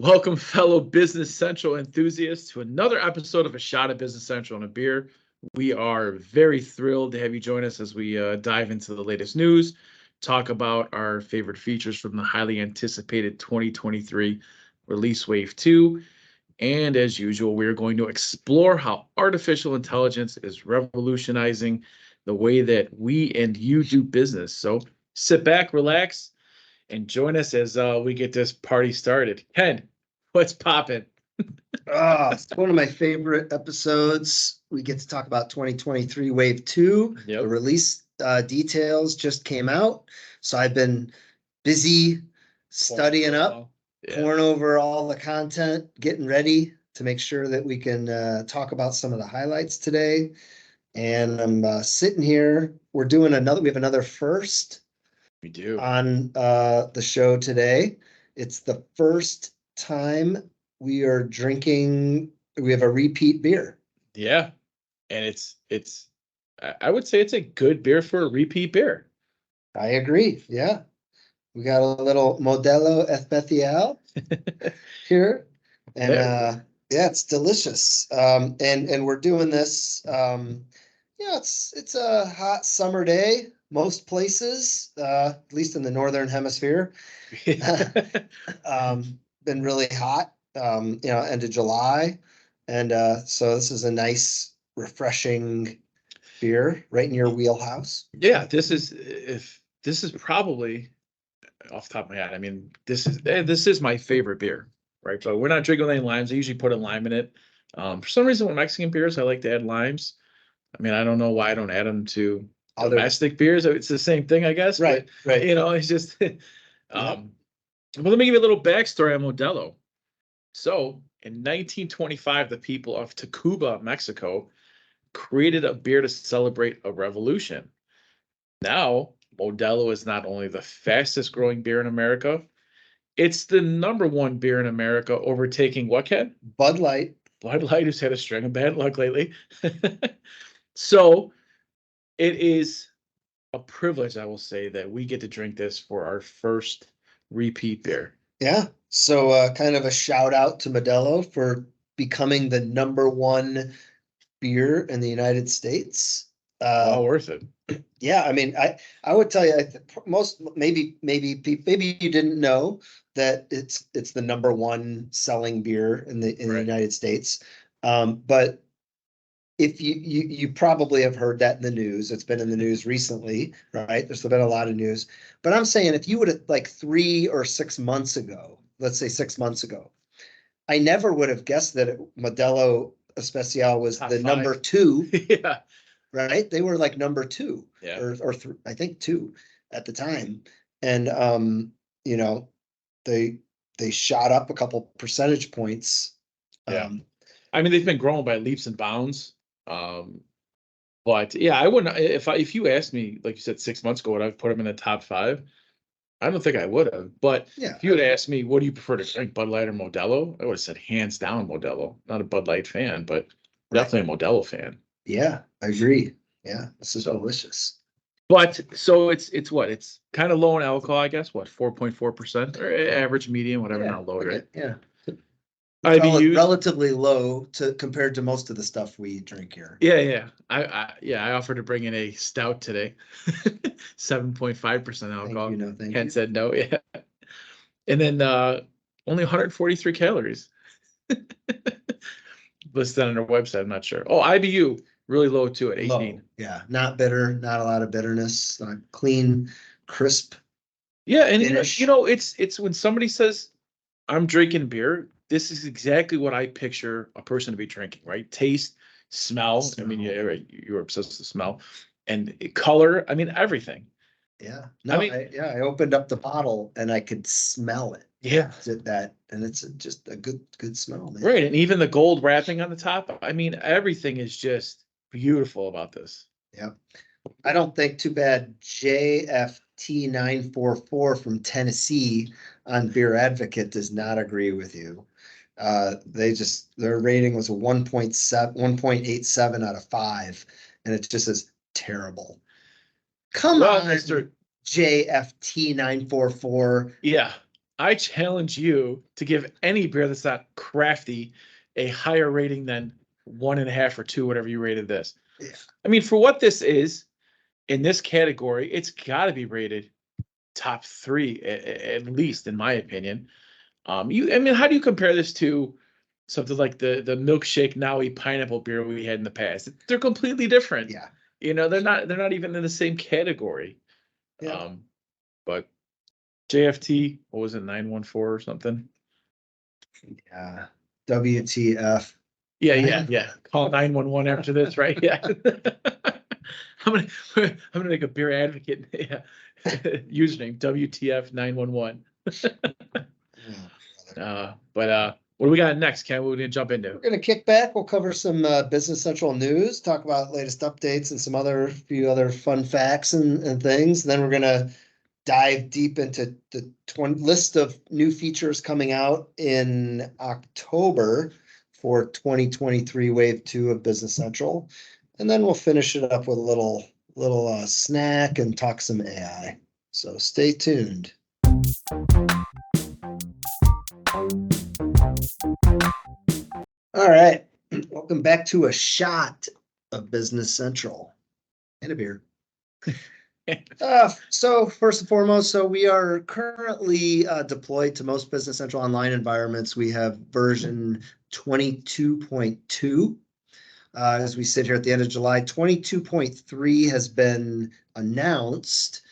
Welcome, fellow Business Central enthusiasts, to another episode of A Shot of Business Central and a Beer. We are very thrilled to have you join us as we dive into the latest news, talk about our favorite features from the highly anticipated 2023 release wave 2. And as usual, we're going to explore how artificial intelligence is revolutionizing the way that we and you do business. So sit back, relax, and join us as we get this party started. Ken, what's popping? It's one of my favorite episodes. We get to talk about 2023 Wave 2. Yep. The release details just came out. So I've been busy studying up, pouring over all the content, getting ready to make sure that we can talk about some of the highlights today. And I'm sitting here. We have another first. We do. On the show today. It's the first time we are drinking. We have a repeat beer. Yeah. And I would say it's a good beer for a repeat beer. I agree. Yeah. We got a little Modelo Especial here. And yeah, it's delicious. And we're doing this. It's a hot summer day. Most places, at least in the Northern Hemisphere, been really hot, end of July. And so this is a nice, refreshing beer right in your wheelhouse. Yeah, this is probably off the top of my head. I mean, this is my favorite beer, right? But we're not drinking with any limes. I usually put a lime in it. For some reason, with Mexican beers, I like to add limes. I mean, I don't know why I don't add them to domestic beers. It's the same thing, I guess. Right. It's just. But let me give you a little backstory on Modelo. So, in 1925, the people of Tacuba, Mexico, created a beer to celebrate a revolution. Now, Modelo is not only the fastest growing beer in America, it's the #1 beer in America, overtaking what, Ken? Bud Light. Bud Light, who's had a string of bad luck lately. So it is a privilege, I will say, that we get to drink this for our first repeat beer. Yeah. So kind of a shout out to Modelo for becoming the #1 beer in the United States. Well worth it. Yeah, I mean, I would tell you, maybe you didn't know that it's the #1 selling beer in the United States. But if you probably have heard that in the news. It's been in the news recently, right? There's been a lot of news. But I'm saying if you would have, like 3 or 6 months ago, let's say 6 months ago, I never would have guessed that Modelo Especial was Top the 5. #2. Yeah. Right? They were like #2. Yeah. Or I think 2 at the time. And they shot up a couple percentage points. Yeah. I mean, they've been growing by leaps and bounds. But yeah, I wouldn't, if you asked me, like you said, 6 months ago, would I put them in the top 5? I don't think I would have. But if you had asked me, what do you prefer to drink, Bud Light or Modelo? I would have said hands down Modelo. Not a Bud Light fan, but definitely a Modelo fan. Yeah, I agree. Yeah, this is delicious. But so it's what? It's kind of low in alcohol, I guess. What, 4.4%, or average, medium, whatever, not low, right? Yeah. IBUs Relatively low compared to most of the stuff we drink here. Yeah. I offered to bring in a stout today. 7.5% alcohol. Thank Ken you. said no. Yeah. And then only 143 calories. Listed on our website, I'm not sure. Oh, IBU, really low too at 18. Low. Yeah, not bitter, not a lot of bitterness, clean, crisp. Yeah, and it's when somebody says, I'm drinking beer, this is exactly what I picture a person to be drinking, right? Taste, smell. I mean, you're obsessed with smell, and color. I mean, everything. Yeah. No, I opened up the bottle and I could smell it. Yeah. And it's just a good smell, man. Right. And even the gold wrapping on the top. I mean, everything is just beautiful about this. Yeah. I don't think too bad JFT 944 from Tennessee on Beer Advocate does not agree with you. Their rating was a 1.87 out of 5, and it just says terrible. Come on, Mr. JFT 944. Yeah, I challenge you to give any beer that's not crafty a higher rating than 1.5 or 2, whatever you rated this. Yeah. I mean, for what this is in this category, it's got to be rated top 3 at least, in my opinion. I mean, how do you compare this to something like the milkshake Nowie pineapple beer we had in the past? They're completely different. Yeah. They're not even in the same category. Yeah. But JFT, what was it, 914 or something? Yeah. WTF. Yeah. Call 911 after this, right? Yeah. I'm gonna make a beer advocate. Yeah. Username WTF 911. But what do we got next, Ken? What are we gonna jump into? We're gonna kick back. We'll cover some Business Central news, talk about latest updates and some few other fun facts and things. Then we're gonna dive deep into the list of new features coming out in October for 2023 Wave 2 of Business Central. And then we'll finish it up with a little snack and talk some AI. So stay tuned. All right. Welcome back to a shot of Business Central and a beer. So first and foremost, we are currently deployed to most Business Central Online environments. We have version 22.2. As we sit here at the end of July, 22.3 has been announced,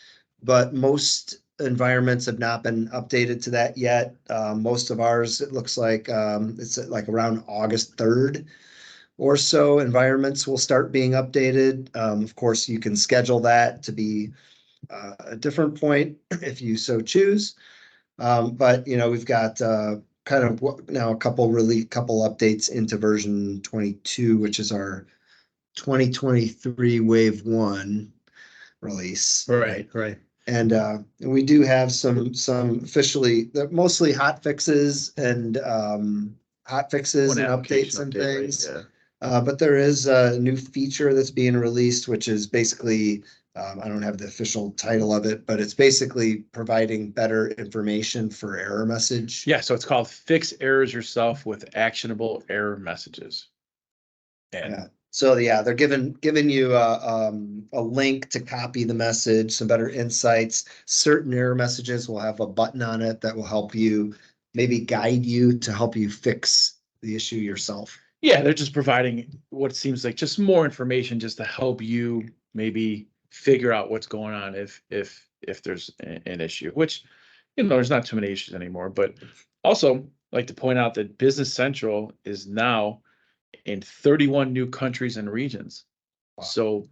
but most environments have not been updated to that yet. Most of ours, it looks like it's like around August 3rd or so, environments will start being updated. Of course, you can schedule that to be a different point if you so choose. But we've got kind of now a couple updates into version 22, which is our 2023 Wave 1 release. Right. And we do have some officially, mostly hot fixes and updates and things. Right? Yeah. But there is a new feature that's being released, which is basically, I don't have the official title of it, but it's basically providing better information for error message. Yeah, so it's called Fix Errors Yourself with Actionable Error Messages. Yeah. So they're giving you a link to copy the message, some better insights. Certain error messages will have a button on it that will help you, maybe guide you to help you fix the issue yourself. Yeah, they're just providing what seems like just more information just to help you maybe figure out what's going on if there's an issue, which, there's not too many issues anymore. But also like to point out that Business Central is now in 31 new countries and regions. Wow. So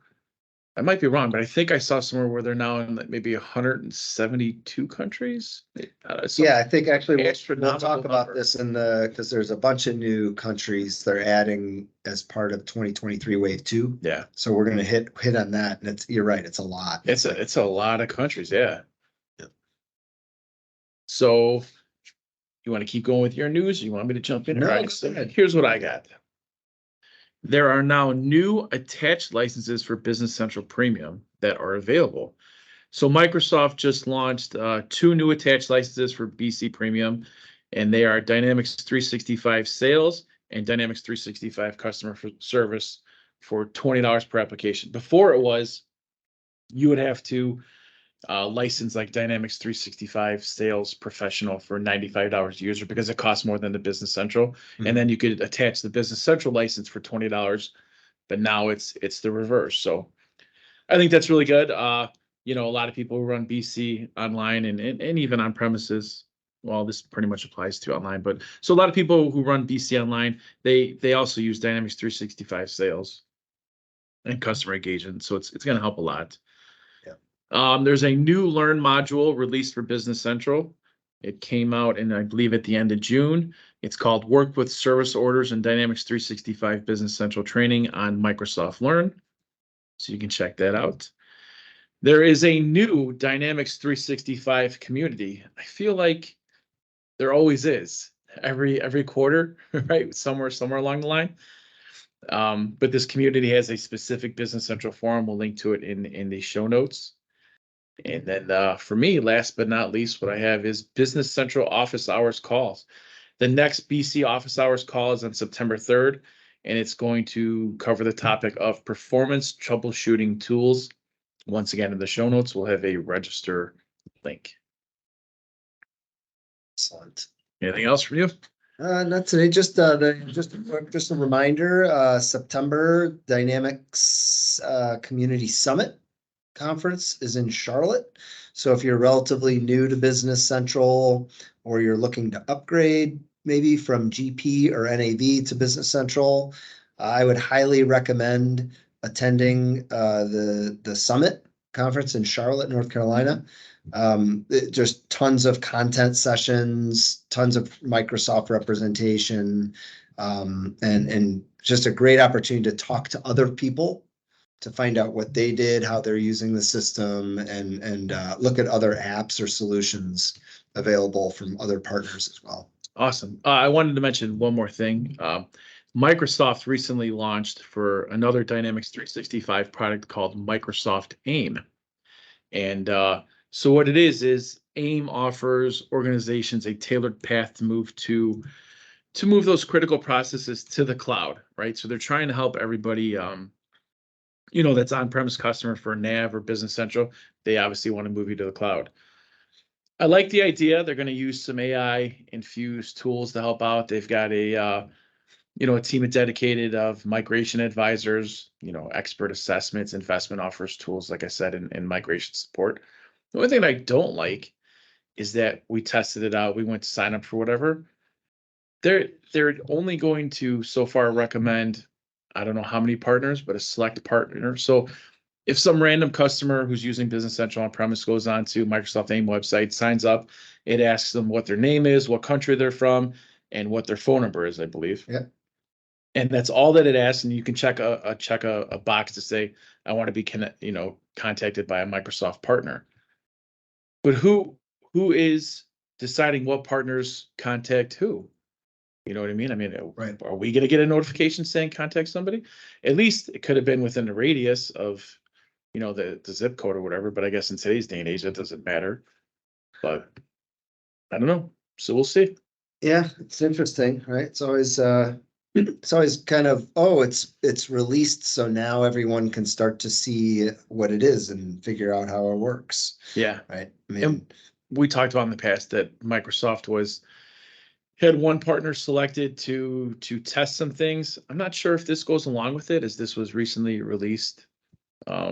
I might be wrong, but I think I saw somewhere where they're now in maybe 172 countries. Yeah, I think actually we'll talk about this because there's a bunch of new countries they're adding as part of 2023 Wave 2. Yeah. So we're gonna hit on that, and you're right, it's a lot. It's a lot of countries, yeah. So you want to keep going with your news, or you want me to jump in? No, right, so here's what I got. There are now new attached licenses for Business Central Premium that are available. So Microsoft just launched 2 new attached licenses for BC Premium, and they are Dynamics 365 Sales and Dynamics 365 Customer Service for $20 per application. Before it was, you would have to license like Dynamics 365 Sales Professional for $95 a user because it costs more than the Business Central. Mm-hmm. And then you could attach the Business Central license for $20, but now it's the reverse. So I think that's really good. A lot of people who run BC online and even on premises. Well, this pretty much applies to online, but so a lot of people who run BC online, they also use Dynamics 365 Sales and customer engagement. So it's going to help a lot. There's a new Learn module released for Business Central. It came out I believe at the end of June. It's called Work with Service Orders and Dynamics 365 Business Central Training on Microsoft Learn. So you can check that out. There is a new Dynamics 365 community. I feel like there always is every quarter, right? Somewhere along the line. But this community has a specific Business Central forum. We'll link to it in the show notes. And then for me, last but not least, what I have is Business Central office hours calls. The next BC office hours call is on September 3rd, and it's going to cover the topic of performance troubleshooting tools. Once again, in the show notes, we'll have a register link. Excellent. Anything else from you? Not today, just a reminder, September Dynamics Community Summit Conference is in Charlotte. So if you're relatively new to Business Central, or you're looking to upgrade maybe from GP or NAV to Business Central, I would highly recommend attending the summit conference in Charlotte, North Carolina. Just tons of content sessions, tons of Microsoft representation, and just a great opportunity to talk to other people, to find out what they did, how they're using the system, and look at other apps or solutions available from other partners as well. Awesome. I wanted to mention one more thing. Microsoft recently launched for another Dynamics 365 product called Microsoft AIM. And so what it is AIM offers organizations a tailored path to move those critical processes to the cloud, right? So they're trying to help everybody, that's on-premise customer for NAV or Business Central. They obviously want to move you to the cloud. I like the idea. They're going to use some AI infused tools to help out. They've got a team of dedicated of migration advisors, expert assessments, investment offers tools, like I said, and migration support. The only thing I don't like is that we tested it out. We went to sign up for whatever. They're only going to so far recommend, I don't know how many partners, but a select partner. So if some random customer who's using Business Central on premise goes on to Microsoft AIM website, signs up, it asks them what their name is, what country they're from, and what their phone number is, I believe. Yeah. And that's all that it asks. And you can check a box to say, I want to be contacted by a Microsoft partner. But who is deciding what partners contact who? You know what I mean? I mean, Right. Are we going to get a notification saying contact somebody? At least it could have been within the radius of, the zip code or whatever. But I guess in today's day and age, that doesn't matter. But I don't know. So we'll see. Yeah, it's interesting, right? It's always kind of, it's released, so now everyone can start to see what it is and figure out how it works. Yeah. Right. I And mean, we talked about in the past that Microsoft had one partner selected to test some things. I'm not sure if this goes along with it, as this was recently released,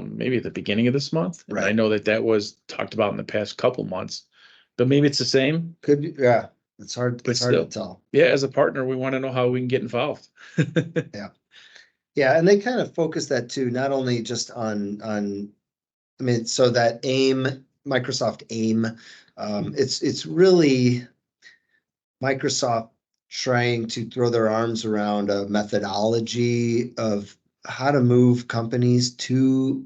maybe at the beginning of this month. And I Right. know that was talked about in the past couple months, but maybe it's the same. Could be, yeah. It's hard But to still, tell. yeah, as a partner, we want to know how we can get involved. Yeah, and they kind of focus that too, not only just on, I mean, so that AIM, Microsoft AIM, it's really Microsoft trying to throw their arms around a methodology of how to move companies to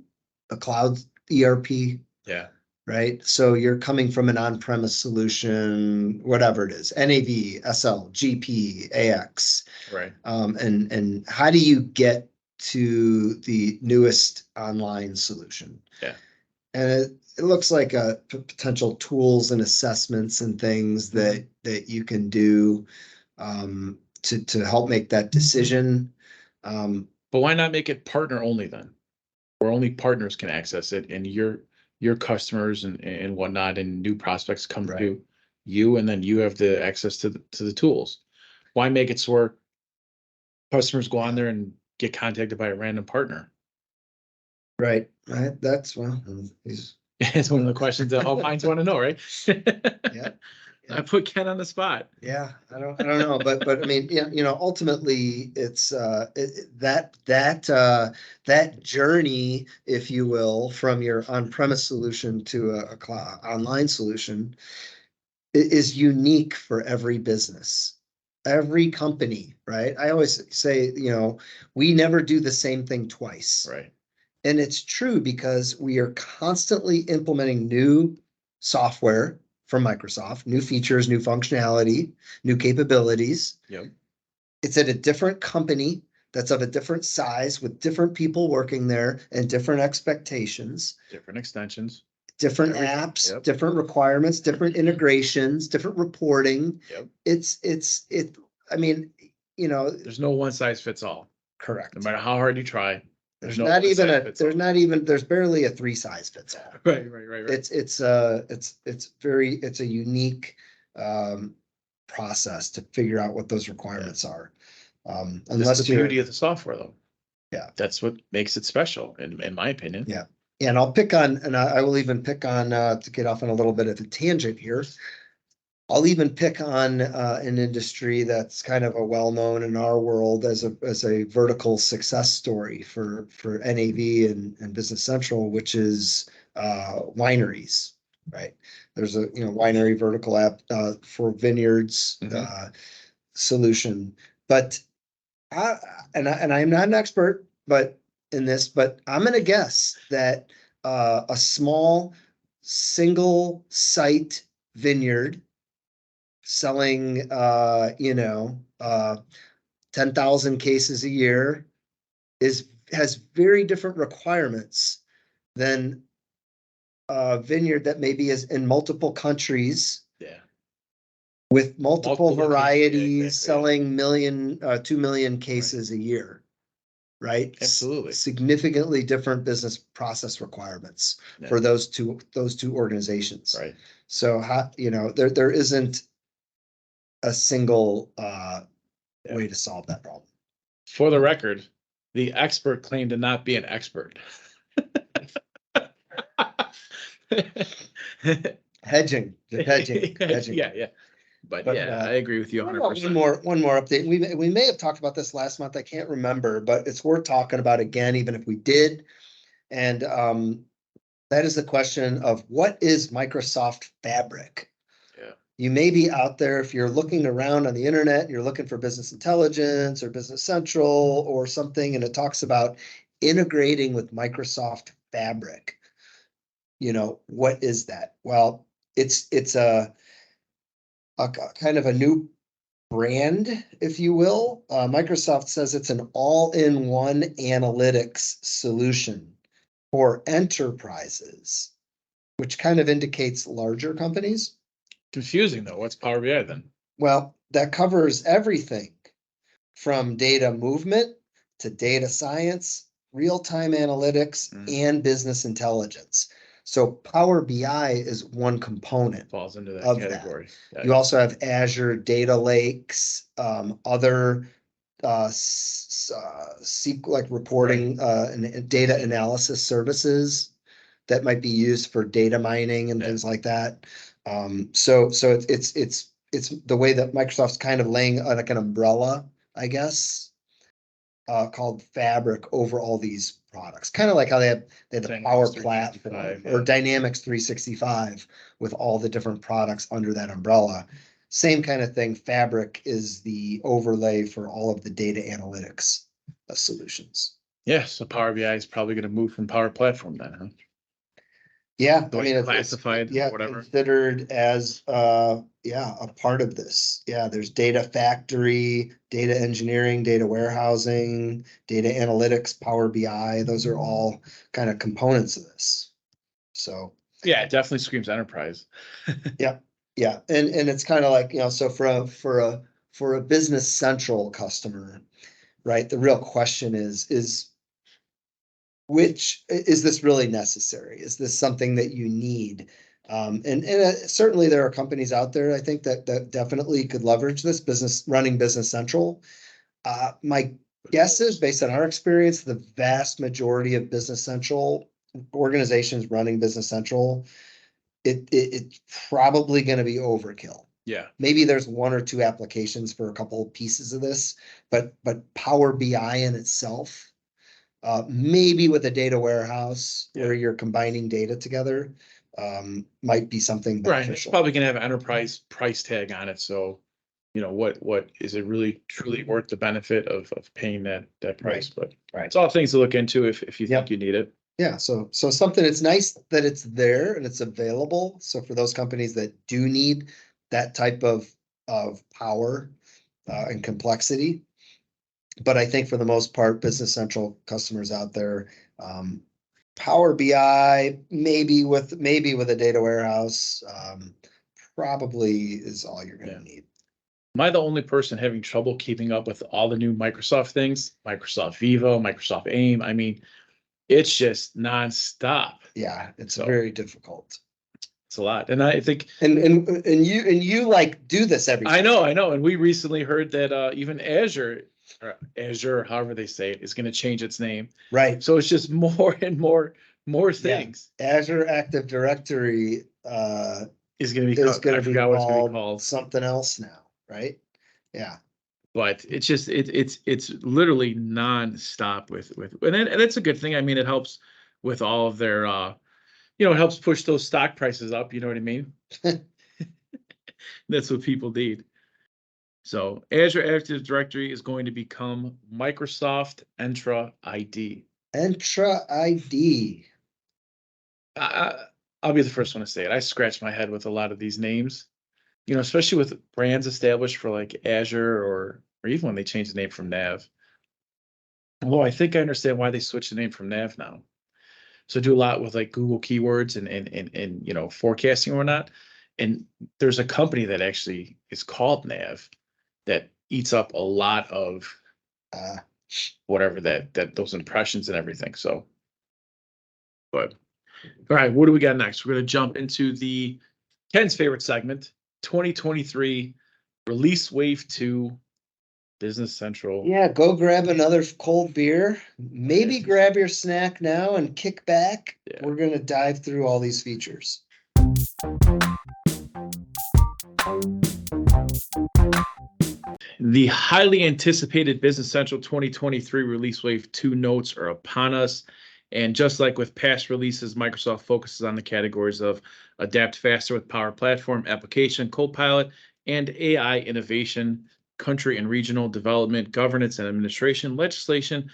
a cloud ERP. Yeah. Right? So you're coming from an on-premise solution, whatever it is, NAV, SL, GP, AX. Right. And how do you get to the newest online solution? Yeah. And it looks like potential tools and assessments and things that you can do to help make that decision. But why not make it partner only then? Where only partners can access it, and your customers and whatnot and new prospects come to you, and then you have the access to the tools. Why make it so where customers go on there and get contacted by a random partner? Right. That's It's one of the questions that all minds want to know, right? Yeah. I put Ken on the spot. Yeah, I don't know, but I mean, yeah, ultimately it's that journey, if you will, from your on-premise solution to a cloud online solution is unique for every business, every company, right? I always say, we never do the same thing twice. Right. And it's true because we are constantly implementing new software from Microsoft, new features, new functionality, new capabilities. Yep. It's at a different company that's of a different size with different people working there and different expectations. Different extensions. different Everything, apps, yep. different requirements, different integrations, different reporting. Yep. I mean, There's no one size fits all. correct. No matter how hard you try, There's no not one even size fits all. there's barely a 3 size fits all. Right. It's a unique process to figure out what those requirements are. That's Unless the beauty of the software, though. Yeah. That's what makes it special, in my opinion. Yeah. And I'll pick on, and I will even pick on, to get off on a little bit of a tangent here. I'll even pick on an industry that's kind of a well-known in our world as a vertical success story for NAV and Business Central, which is wineries, right? There's a winery vertical app for vineyards solution, but I'm not an expert, but I'm going to guess that a small single site vineyard selling 10,000 cases a year has very different requirements than a vineyard that maybe is in multiple countries. Yeah. With multiple varieties, exactly, selling 2 million cases a year, right? Absolutely. Significantly different business process requirements for those two organizations. Right. So there isn't a single way to solve that problem. For the record, the expert claimed to not be an expert. Hedging. Yeah. But yeah, I agree with you 100%. One more update. We may have talked about this last month. I can't remember, but it's worth talking about again, even if we did. And that is the question of what is Microsoft Fabric? Yeah. You may be out there if you're looking around on the internet, you're looking for business intelligence or Business Central or something, and it talks about integrating with Microsoft Fabric. What is that? Well, it's a kind of a new brand, if you will. Microsoft says it's an all-in-one analytics solution for enterprises, which kind of indicates larger companies. Confusing though. What's Power BI then? Well, that covers everything from data movement to data science, real-time analytics, and business intelligence. So Power BI is one component. Falls into that of category. That. You also have Azure data lakes, other like reporting and data analysis services that might be used for data mining and things like that. So it's the way that Microsoft's kind of laying like an umbrella, I guess, called Fabric over all these products. Kind of like how they had the Power Platform or Dynamics 365 with all the different products under that umbrella. Same kind of thing. Fabric is the overlay for all of the data analytics solutions. Yeah, so Power BI is probably going to move from Power Platform then, huh? Yeah, it's classified, whatever. Considered as a part of this. Yeah, there's data factory, data engineering, data warehousing, data analytics, Power BI. Those are all kind of components of this. So yeah, it definitely screams enterprise. Yeah, and it's kind of like, so for a Business Central customer, right? The real question is which is this really necessary? Is this something that you need? And certainly there are companies out there, I think, that definitely could leverage this running Business Central. My guess is, based on our experience, the vast majority of Business Central organizations running Business Central, it's probably going to be overkill. Yeah. Maybe there's one or two applications for a couple of pieces of this, but Power BI in itself, maybe with a data warehouse where you're combining data together, might be something beneficial. Right. It's probably going to have an enterprise price tag on it. So, what is it really truly worth the benefit of paying that price? But it's all things to look into if you think you need it. Yeah. So something, it's nice that it's there and it's available. So for those companies that do need that type of power and complexity. But I think for the most part, Business Central customers out there Power BI, maybe with a data warehouse, probably is all you're gonna need. Am I the only person having trouble keeping up with all the new Microsoft things? Microsoft Vivo, Microsoft AIM. I mean, it's just nonstop. Yeah, it's So- very difficult. It's a lot. And I think And you like do this every I know. And we recently heard that even Azure, however they say it, is going to change its name. right. So it's just more and more things Azure Active Directory is going to be is called, gonna I be forgot what it's going to be called called. something else now, right? Yeah. But it's just it's literally nonstop with and that's a good thing. I mean, it helps with all of their it helps push those stock prices up, you know what I mean? That's what people need. So Azure Active Directory is going to become Microsoft Entra ID. Entra ID. I'll be the first one to say it. I scratch my head with a lot of these names, especially with brands established for like Azure or even when they change the name from Nav. Although I think I understand why they switched the name from Nav now. So I do a lot with like Google keywords and forecasting or whatnot. And there's a company that actually is called Nav that eats up a lot of whatever that those impressions and everything. So, but all right, what do we got next? We're gonna jump into the Ken's favorite segment, 2023 release wave 2 Business Central. Yeah, go grab another cold beer. Maybe grab your snack now and kick back. Yeah. We're gonna dive through all these features. The highly anticipated Business Central 2023 release wave 2 notes are upon us. And just like with past releases, Microsoft focuses on the categories of adapt faster with Power Platform, application, Copilot, and AI innovation, country and regional development, governance and administration, legislation,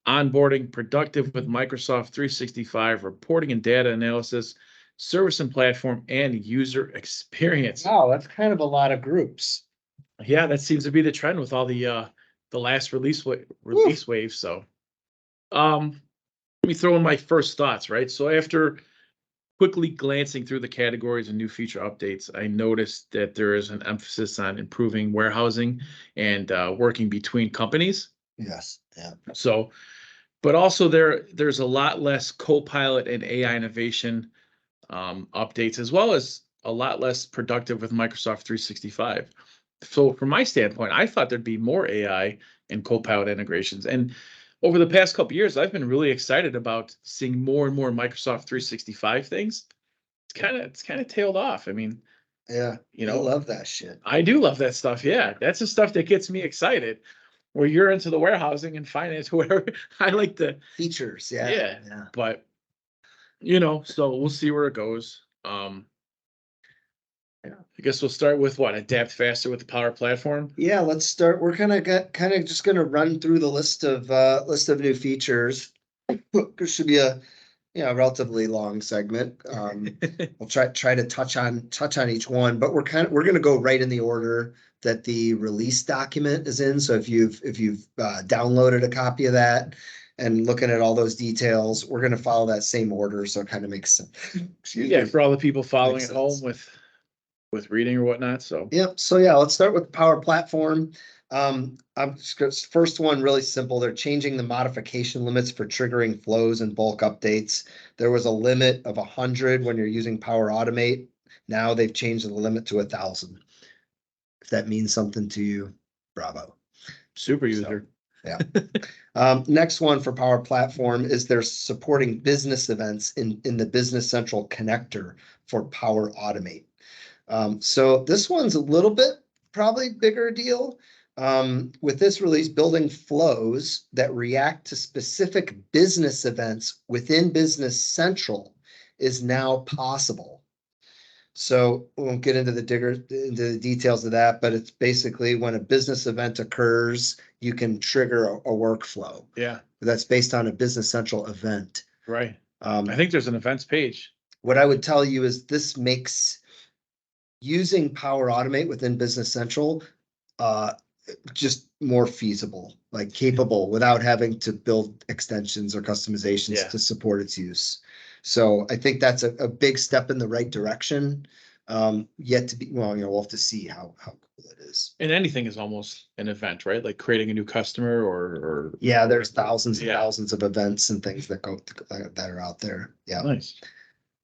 onboarding, productive with Microsoft 365, reporting and data analysis, service and platform, and user experience. Wow, that's kind of a lot of groups. Yeah, that seems to be the trend with all the last release wave. So, let me throw in my first thoughts, right? So after quickly glancing through the categories and new feature updates, I noticed that there is an emphasis on improving warehousing and working between companies. Yes. Yeah. So, but also there's a lot less Copilot and AI innovation updates, as well as a lot less productive with Microsoft 365. So from my standpoint, I thought there'd be more AI and Copilot integrations. And over the past couple of years, I've been really excited about seeing more and more Microsoft 365 things. It's kind of tailed off. I mean, Yeah. I love that shit. I do love that stuff. Yeah, that's the stuff that gets me excited. Where you're into the warehousing and finance, whatever. I like the features. Yeah. Yeah. But so we'll see where it goes. I guess we'll start with what? Adapt faster with the Power Platform. Yeah, let's start. We're kind of just gonna run through the list of new features. It should be a relatively long segment. We'll try to touch on each one, but we're gonna go right in the order that the release document is in. So if you've downloaded a copy of that and looking at all those details, we're gonna follow that same order. So it kind of makes sense. Excuse me. For all the people following Makes at home sense. with reading or whatnot. So Yep. So yeah, let's start with the Power Platform. First one, really simple. They're changing the modification limits for triggering flows and bulk updates. There was a limit of 100 when you're using Power Automate. Now they've changed the limit to 1,000. If that means something to you, bravo. Super user. So, yeah. Next one for Power Platform is they're supporting business events in the Business Central connector for Power Automate. So this one's a little bit probably bigger deal. With this release, building flows that react to specific business events within Business Central is now possible. So we won't get into the details of that, but it's basically when a business event occurs, you can trigger a workflow. Yeah. That's based on a Business Central event. Right. I think there's an events page. What I would tell you is this makes using Power Automate within Business Central just more feasible, like capable without having to build extensions or customizations to support its use. So I think that's a big step in the right direction. Yet to be, well, we'll have to see how cool it is. And anything is almost an event, right? Like creating a new customer or yeah, there's thousands and thousands of events and things that are out there. Yeah. Nice.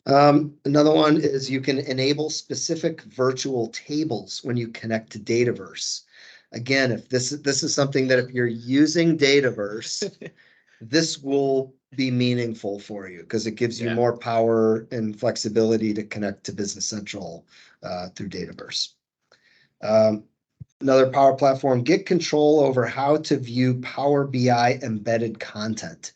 Another one is you can enable specific virtual tables when you connect to Dataverse. Again, if this is something that if you're using Dataverse, this will be meaningful for you because it gives you more power and flexibility to connect to Business Central through Dataverse. Another Power Platform, get control over how to view Power BI embedded content.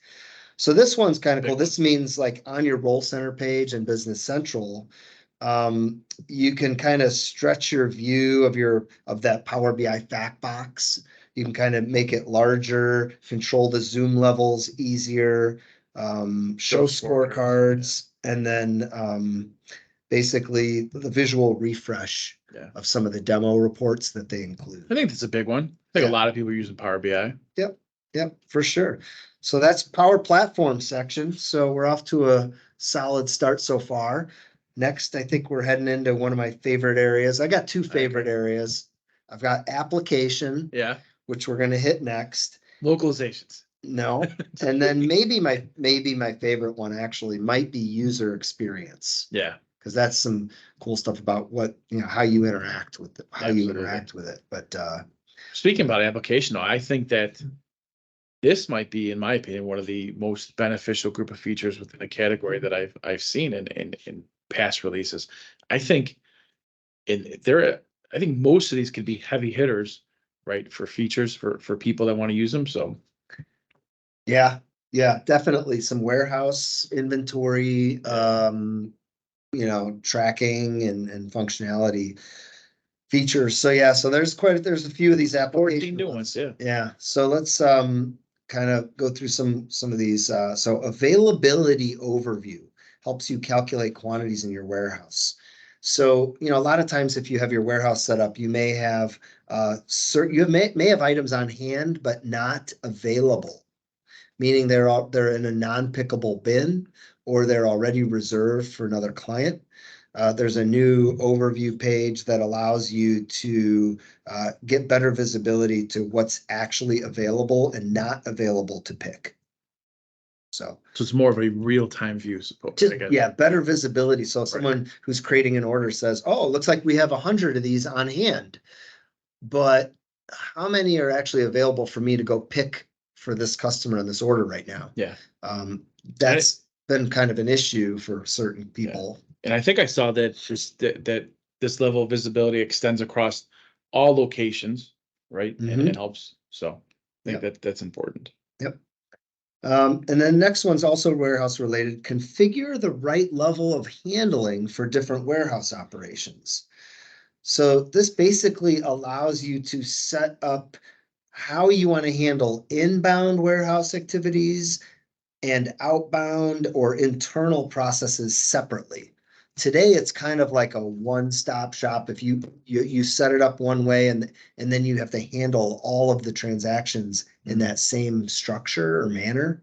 So this one's kind of cool. This means like on your Role Center page and Business Central, you can kind of stretch your view of that Power BI fact box. You can kind of make it larger, control the zoom levels easier, show scorecards, and then basically the visual refresh of some of the demo reports that they include. I think that's a big one. I think a lot of people are using Power BI. Yep, for sure. So that's Power Platform section. So we're off to a solid start so far. Next, I think we're heading into one of my favorite areas. I got two favorite areas. I've got application, which we're going to hit next. Localizations. No. And then maybe my favorite one actually might be user experience. Yeah. Because that's some cool stuff about what, how you interact with it, you interact with it. But speaking about application, though, I think that this might be, in my opinion, one of the most beneficial group of features within a category that I've seen in past releases. I think I think most of these could be heavy hitters, right? For features for people that want to use them. So yeah, definitely some warehouse inventory, tracking and functionality features. So there's a few of these applications. 14 new ones, Yeah. So let's kind of go through some of these. So availability overview helps you calculate quantities in your warehouse. So, a lot of times if you have your warehouse set up, you may have may have items on hand, but not available, meaning they're in a non-pickable bin or they're already reserved for another client. There's a new overview page that allows you to get better visibility to what's actually available and not available to pick. So it's more of a real-time view, better visibility. So someone who's creating an order says, oh, it looks like we have 100 of these on hand, but how many are actually available for me to go pick for this customer on this order right now? Yeah. That's been kind of an issue for certain people. And I think I saw that this level of visibility extends across all locations, right? And it helps. So I think that's important. Yep. And then next one's also warehouse related. Configure the right level of handling for different warehouse operations. So this basically allows you to set up how you want to handle inbound warehouse activities and outbound or internal processes separately. Today, it's kind of like a one-stop shop. If you set it up one way and then you have to handle all of the transactions in that same structure or manner.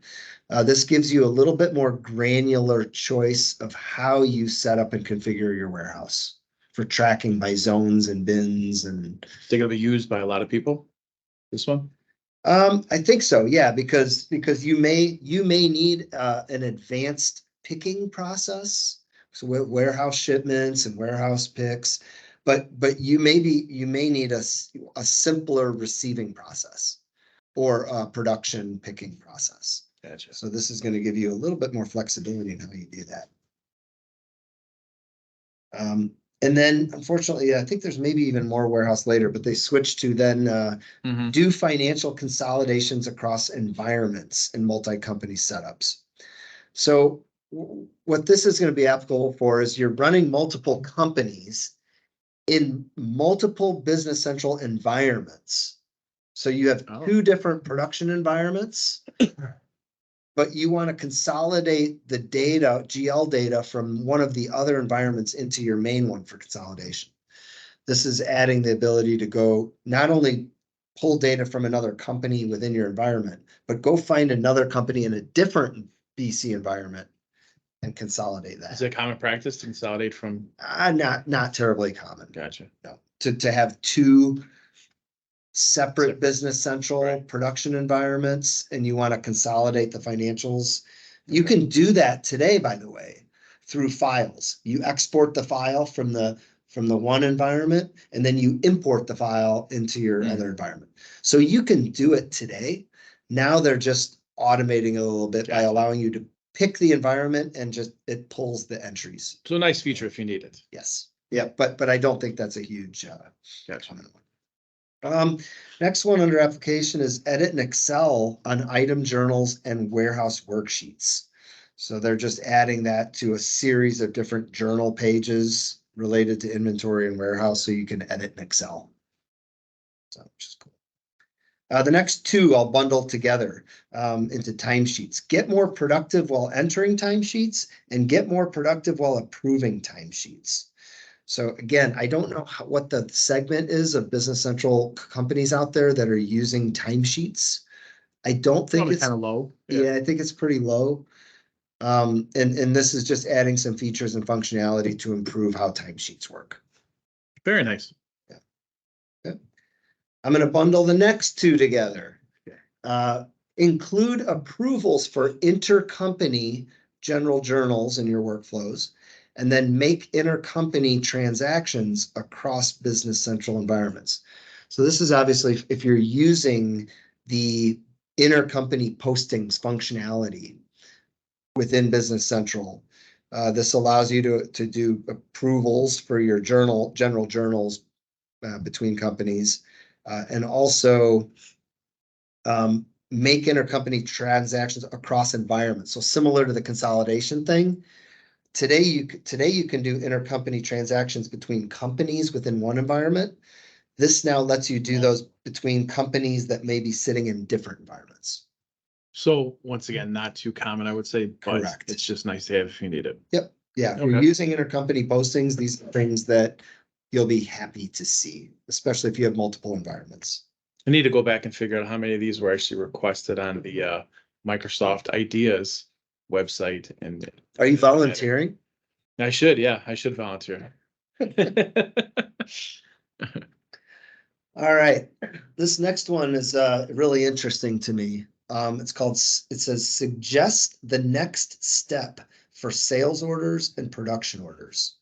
This gives you a little bit more granular choice of how you set up and configure your warehouse for tracking by zones and bins. And is it going to be used by a lot of people, this one? I think so, yeah, because you may need an advanced picking process. So warehouse shipments and warehouse picks, but you may need a simpler receiving process or a production picking process. Gotcha. So this is going to give you a little bit more flexibility in how you do that. And then unfortunately, I think there's maybe even more warehouse later, but they switched to then do financial consolidations across environments and multi-company setups. So what this is going to be applicable for is you're running multiple companies in multiple Business Central environments. So you have two different production environments, but you want to consolidate the data, GL data from one of the other environments into your main one for consolidation. This is adding the ability to go not only pull data from another company within your environment, but go find another company in a different BC environment and consolidate that. Is it common practice to consolidate from? Not terribly common. Gotcha. No, to have two separate Business Central production environments, and you want to consolidate the financials. You can do that today, by the way, through files. You export the file from the one environment, and then you import the file into your other environment. So you can do it today. Now they're just automating it a little bit by allowing you to pick the environment and just it pulls the entries. So a nice feature if you need it. Yes. Yeah, but I don't think that's a huge Gotcha. Next one under application is edit in Excel on item journals and warehouse worksheets. So they're just adding that to a series of different journal pages related to inventory and warehouse, so you can edit in Excel. So, which is cool. The next two I'll bundle together into timesheets. Get more productive while entering timesheets and get more productive while approving timesheets. So again, I don't know what the segment is of Business Central companies out there that are using timesheets. I don't think Probably it's kind of low. Yeah, I think it's pretty low. And this is just adding some features and functionality to improve how timesheets work. Very nice. Yeah. I'm going to bundle the next two together. Include approvals for intercompany general journals in your workflows, and then make intercompany transactions across Business Central environments. So this is obviously if you're using the intercompany postings functionality within Business Central. This allows you to do approvals for your general journals between companies, and also make intercompany transactions across environments. So similar to the consolidation thing, today you can do intercompany transactions between companies within one environment. This now lets you do those between companies that may be sitting in different environments. So once again, not too common, I would say, but Correct. It's just nice to have if you need it. Yep. Yeah. If you're using intercompany postings, these are things that you'll be happy to see, especially if you have multiple environments. I need to go back and figure out how many of these were actually requested on the Microsoft Ideas website. And are you volunteering? I should, yeah, I should volunteer. All right. This next one is really interesting to me. It says suggest the next step for sales orders and production orders.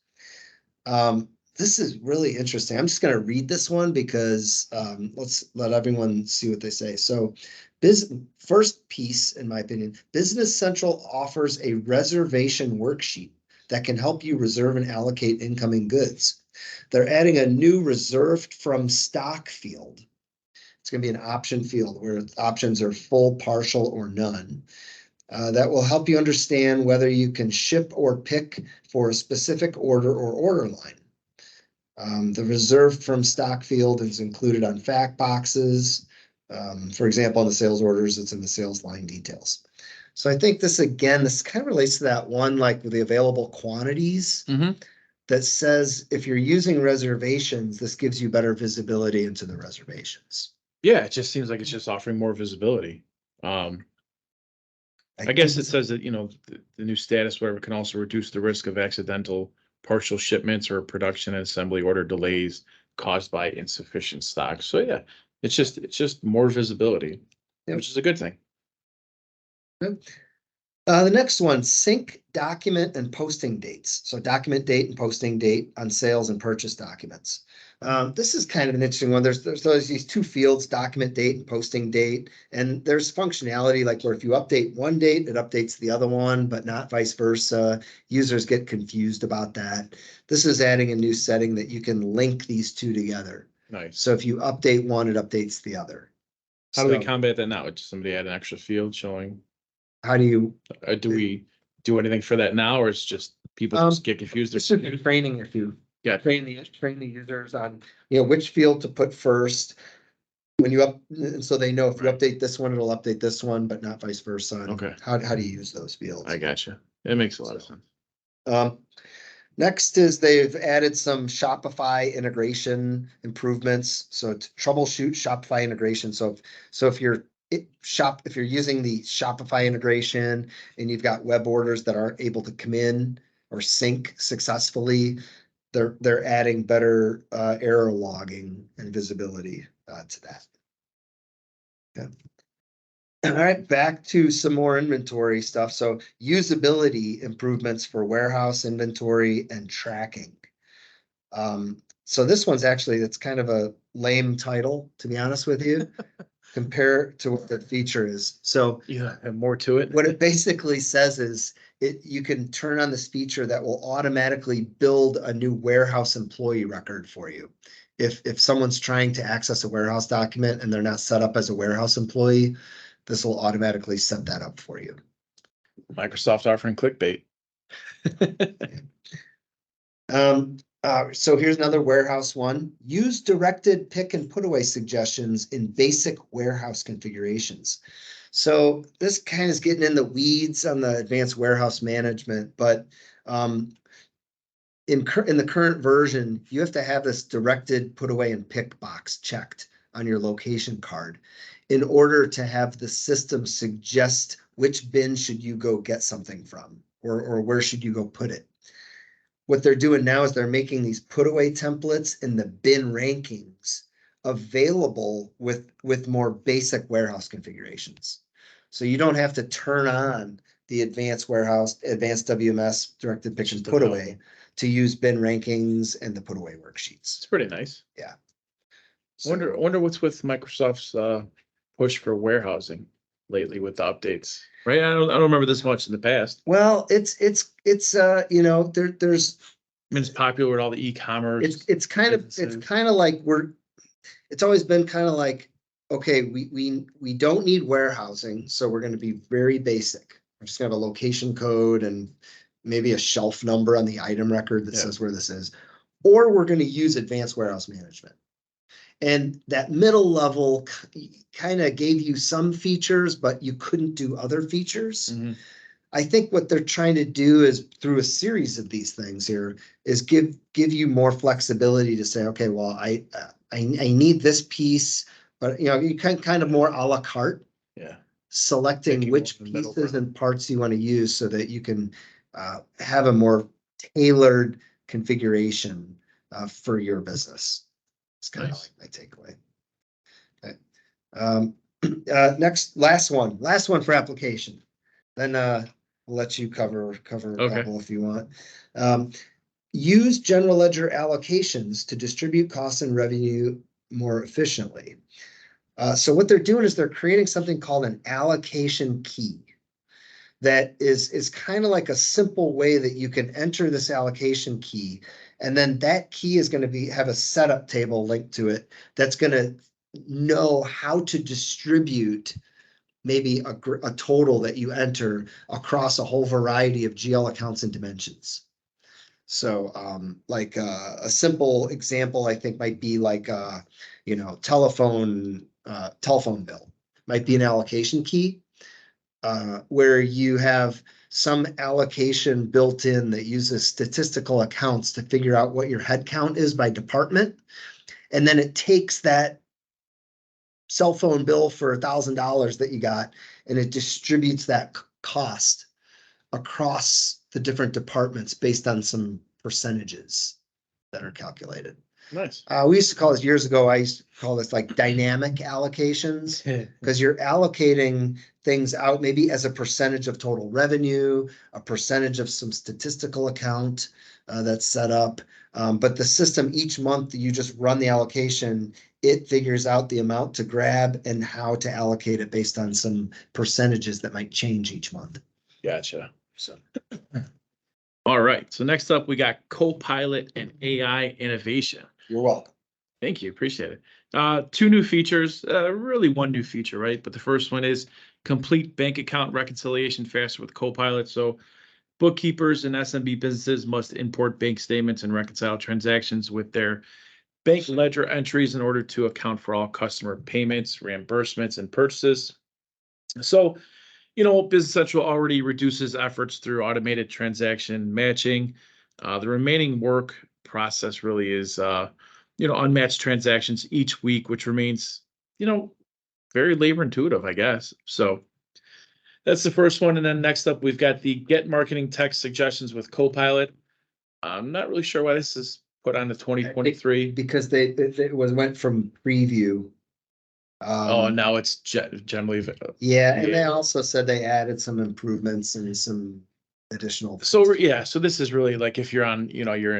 This is really interesting. I'm just going to read this one because let's let everyone see what they say. So first piece, in my opinion, Business Central offers a reservation worksheet that can help you reserve and allocate incoming goods. They're adding a new reserved from stock field. It's going to be an option field where options are full, partial, or none. That will help you understand whether you can ship or pick for a specific order or order line. The reserved from stock field is included on fact boxes. For example, on the sales orders, it's in the sales line details. So I think this kind of relates to that one, like with the available quantities. That says if you're using reservations, this gives you better visibility into the reservations. Yeah, it just seems like it's just offering more visibility. I guess it says that, the new status whatever can also reduce the risk of accidental partial shipments or production and assembly order delays caused by insufficient stock. So yeah, it's just more visibility, which is a good thing. Yep. The next one, sync document and posting dates. So document date and posting date on sales and purchase documents. This is kind of an interesting one. There's these two fields, document date and posting date. And there's functionality like where if you update one date, it updates the other one, but not vice versa. Users get confused about that. This is adding a new setting that you can link these two together. Nice. So if you update one, it updates the other. How do we combat that now? Just somebody add an extra field showing? How do you do we do anything for that now, or it's just people just get confused? It's just training if you train the users on which field to put first when you so they know if you update this one, it'll update this one, but not vice versa. Okay. How do you use those fields? I gotcha. It makes a lot of sense. Next is they've added some Shopify integration improvements. So to troubleshoot Shopify integration. So if you're if you're using the Shopify integration and you've got web orders that aren't able to come in or sync successfully, they're adding better error logging and visibility to that. Yeah. All right, back to some more inventory stuff. So usability improvements for warehouse inventory and tracking. So this one's actually, it's kind of a lame title, to be honest with you, compared to what the feature is. So Yeah, and more to it. what it basically says is you can turn on this feature that will automatically build a new warehouse employee record for you. If someone's trying to access a warehouse document and they're not set up as a warehouse employee, this will automatically set that up for you. Microsoft offering clickbait. So here's another warehouse one. Use directed pick and put away suggestions in basic warehouse configurations. So this kind of is getting in the weeds on the advanced warehouse management, but in the current version, you have to have this directed put away and pick box checked on your location card in order to have the system suggest which bin should you go get something from, or where should you go put it. What they're doing now is they're making these put away templates in the bin rankings available with more basic warehouse configurations. So you don't have to turn on the advanced WMS directed pick and put away to use bin rankings and the put away worksheets. It's pretty nice. Yeah. Wonder what's with Microsoft's push for warehousing lately with the updates. Right? I don't remember this much in the past. Well, it's there's I mean, it's popular with all the e-commerce. It's kind of like it's always been kind of like, okay, we don't need warehousing, so we're going to be very basic. We're just gonna have a location code and maybe a shelf number on the item record that says where this is, or we're going to use advanced warehouse management. And that middle level kind of gave you some features, but you couldn't do other features. Mm-hmm. I think what they're trying to do is through a series of these things here is give you more flexibility to say, okay, well, I need this piece, but you can kind of more a la carte. Yeah. Selecting which pieces and parts you want to use so that you can have a more tailored configuration for your business. It's kind of like my takeaway. Okay. Last one for application. Then I'll let you cover a couple if you want. Use general ledger allocations to distribute costs and revenue more efficiently. So what they're doing is they're creating something called an allocation key. That is kind of like a simple way that you can enter this allocation key. And then that key is going to have a setup table linked to it that's going to know how to distribute maybe a total that you enter across a whole variety of GL accounts and dimensions. So like a simple example, I think might be like telephone bill might be an allocation key. Where you have some allocation built in that uses statistical accounts to figure out what your head count is by department. And then it takes that cell phone bill for $1,000 that you got, and it distributes that cost across the different departments based on some percentages that are calculated. Nice. We used to call this years ago. I used to call this like dynamic allocations because you're allocating things out maybe as a percentage of total revenue, a percentage of some statistical account that's set up. But the system each month you just run the allocation, it figures out the amount to grab and how to allocate it based on some percentages that might change each month. Gotcha. So. All right. So next up, we got Copilot and AI innovation. You're welcome. Thank you. Appreciate it. Two new features, really one new feature, right? But the first one is complete bank account reconciliation faster with Copilot. So bookkeepers and SMB businesses must import bank statements and reconcile transactions with their bank ledger entries in order to account for all customer payments, reimbursements, and purchases. So, Business Central already reduces efforts through automated transaction matching. The remaining work process really is, unmatched transactions each week, which remains, very labor intuitive, I guess. So that's the first one. And then next up, we've got the Get Marketing Text Suggestions with Copilot. I'm not really sure why this is put on the 2023. Because it went from preview. Oh, now it's generally. Yeah, and they also said they added some improvements and some additional. So yeah, so this is really like if you're on, you're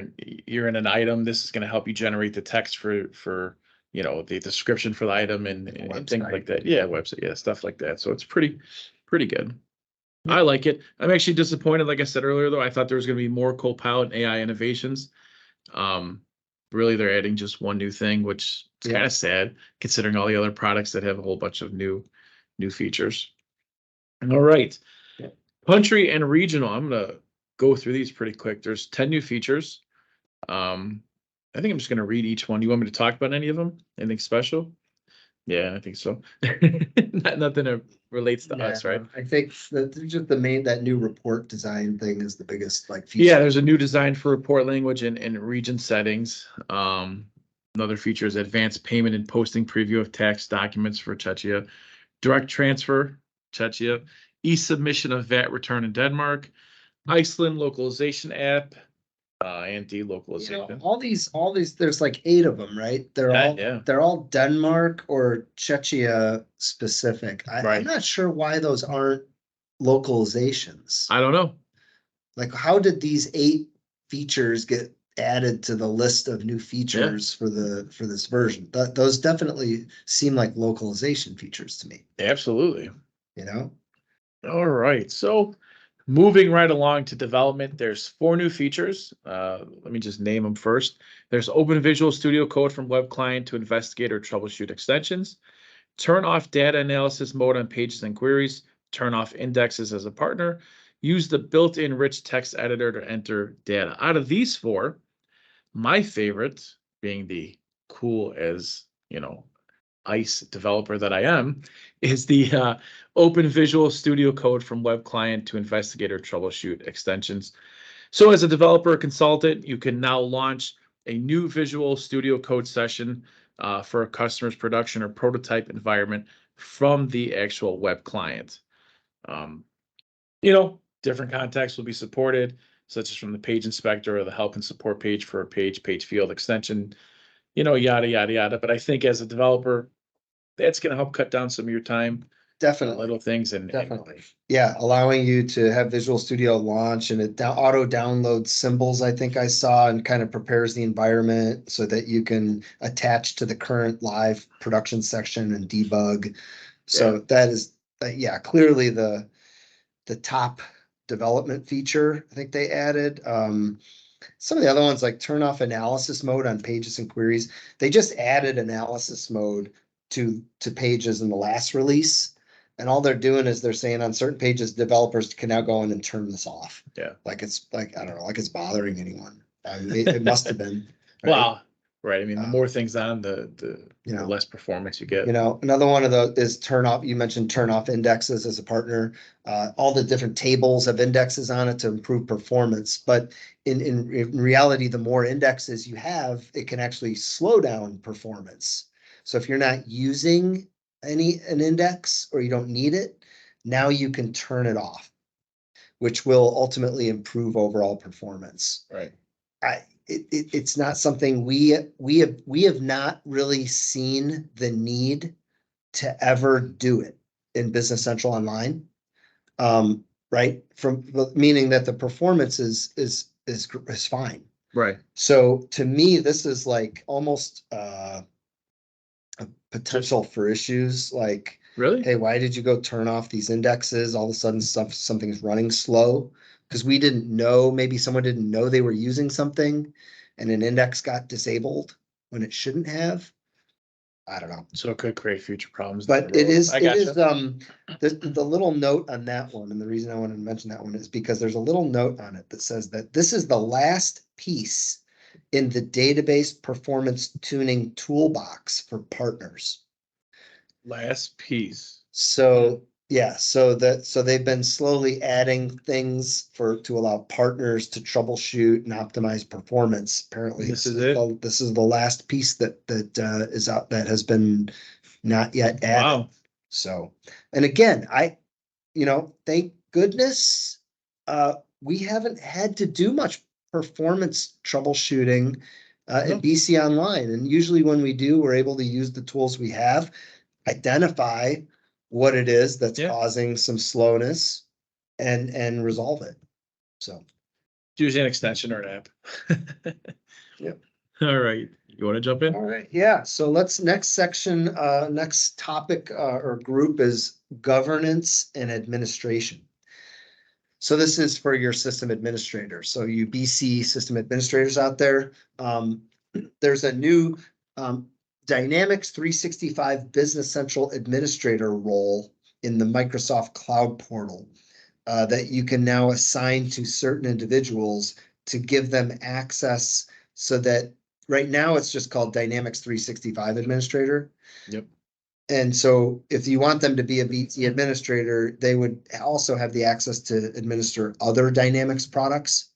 in an item, this is going to help you generate the text for the description for the item and things like that. Yeah, website, yeah, stuff like that. So it's pretty good. I like it. I'm actually disappointed. Like I said earlier, though, I thought there was going to be more Copilot and AI innovations. Really, they're adding just one new thing, which is kind of sad considering all the other products that have a whole bunch of new features. All right. Country and regional. I'm gonna go through these pretty quick. There's 10 new features. I think I'm just gonna read each one. You want me to talk about any of them? Anything special? Yeah, I think so. Nothing that relates to us, right? I think that just that new report design thing is the biggest feature. Yeah, there's a new design for report language and region settings. Another feature is advanced payment and posting preview of tax documents for Czechia, direct transfer, Czechia, e-submission of VAT return in Denmark, Iceland localization app, and delocalization. All these, there's 8 of them, right? They're all Denmark or Czechia specific. I'm not sure why those aren't localizations. I don't know. How did these 8 features get added to the list of new features for this version? Those definitely seem like localization features to me. Absolutely. All right. So moving right along to development, there's 4 new features. Let me just name them first. There's Open Visual Studio Code from web client to investigate or troubleshoot extensions. Turn off data analysis mode on pages and queries. Turn off indexes as a partner. Use the built-in rich text editor to enter data. Out of these 4, my favorite, being the cool as, ICE developer that I am, is the Open Visual Studio Code from web client to investigate or troubleshoot extensions. So as a developer or consultant, you can now launch a new Visual Studio Code session for a customer's production or prototype environment from the actual web client. Different contexts will be supported, such as from the page inspector or the help and support page for a page field extension, yada, yada, yada. But I think as a developer, that's going to help cut down some of your time. Definitely. Little things and definitely. Yeah, allowing you to have Visual Studio launch and it auto downloads symbols, I think I saw, and kind of prepares the environment so that you can attach to the current live production section and debug. So that is, clearly the top development feature I think they added. Some of the other ones, like turn off analysis mode on pages and queries. They just added analysis mode to pages in the last release. And all they're doing is they're saying on certain pages, developers can now go in and turn this off. Yeah. I don't know, it's bothering anyone. It must have been. Right? Wow. Right. I mean, the more things on the less performance you get. Another one of those is you mentioned turn off indexes as a partner. All the different tables have indexes on it to improve performance. But in reality, the more indexes you have, it can actually slow down performance. So if you're not using an index or you don't need it, now you can turn it off, which will ultimately improve overall performance. Right. It's not something we have not really seen the need to ever do it in Business Central Online. Right. Meaning that the performance is fine. Right. So to me, this is almost a potential for issues really, hey, why did you go turn off these indexes? All of a sudden something's running slow because we didn't know, maybe someone didn't know they were using something and an index got disabled when it shouldn't have. I don't know. So it could create future problems. But it is the little note on that one. And the reason I wanted to mention that one is because there's a little note on it that says that this is the last piece in the database performance tuning toolbox for partners. Last piece. So Yeah, so they've been slowly adding things to allow partners to troubleshoot and optimize performance. Apparently, This is it. this is the last piece that is out that has been not yet added. Wow. So, and again, thank goodness, we haven't had to do much performance troubleshooting No. at BC Online. And usually when we do, we're able to use the tools we have, identify what it is that's Yeah. causing some slowness and resolve it. So It's usually an extension or an app. Yep. All right. You want to jump in? All right, yeah. So next topic or group is governance and administration. So this is for your system administrator. So you BC system administrators out there, there's a new Dynamics 365 Business Central Administrator role in the Microsoft Cloud Portal that you can now assign to certain individuals to give them access, so that right now it's just called Dynamics 365 Administrator. Yep. And so if you want them to be a BT administrator, they would also have the access to administer other Dynamics products.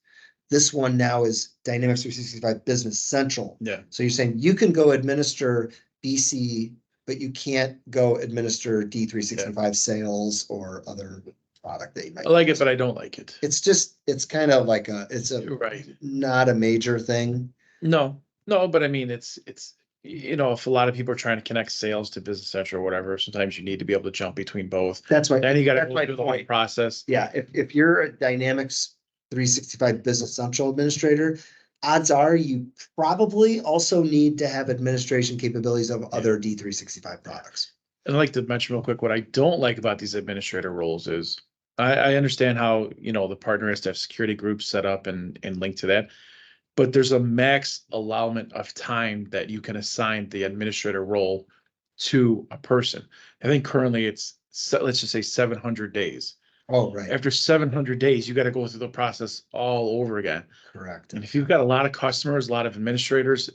This one now is Dynamics 365 Business Central. Yeah. So you're saying you can go administer BC, but you can't go administer D365 sales or other product that you might. I like it, but I don't like it. It's kind of like Right. not a major thing. No, but I mean, it's if a lot of people are trying to connect sales to Business Central or whatever, sometimes you need to be able to jump between both. That's right. Then you got to That's go my through the whole point. process. Yeah, if you're a Dynamics 365 Business Central administrator, odds are you probably also need to have administration capabilities of other D365 products. And I'd like to mention real quick, what I don't like about these administrator roles is I understand how, the partner has to have security groups set up and linked to that. But there's a max allowance of time that you can assign the administrator role to a person. I think currently it's, let's just say 700 days. Oh, right. After 700 days, you got to go through the process all over again. Correct. And if you've got a lot of customers, a lot of administrators,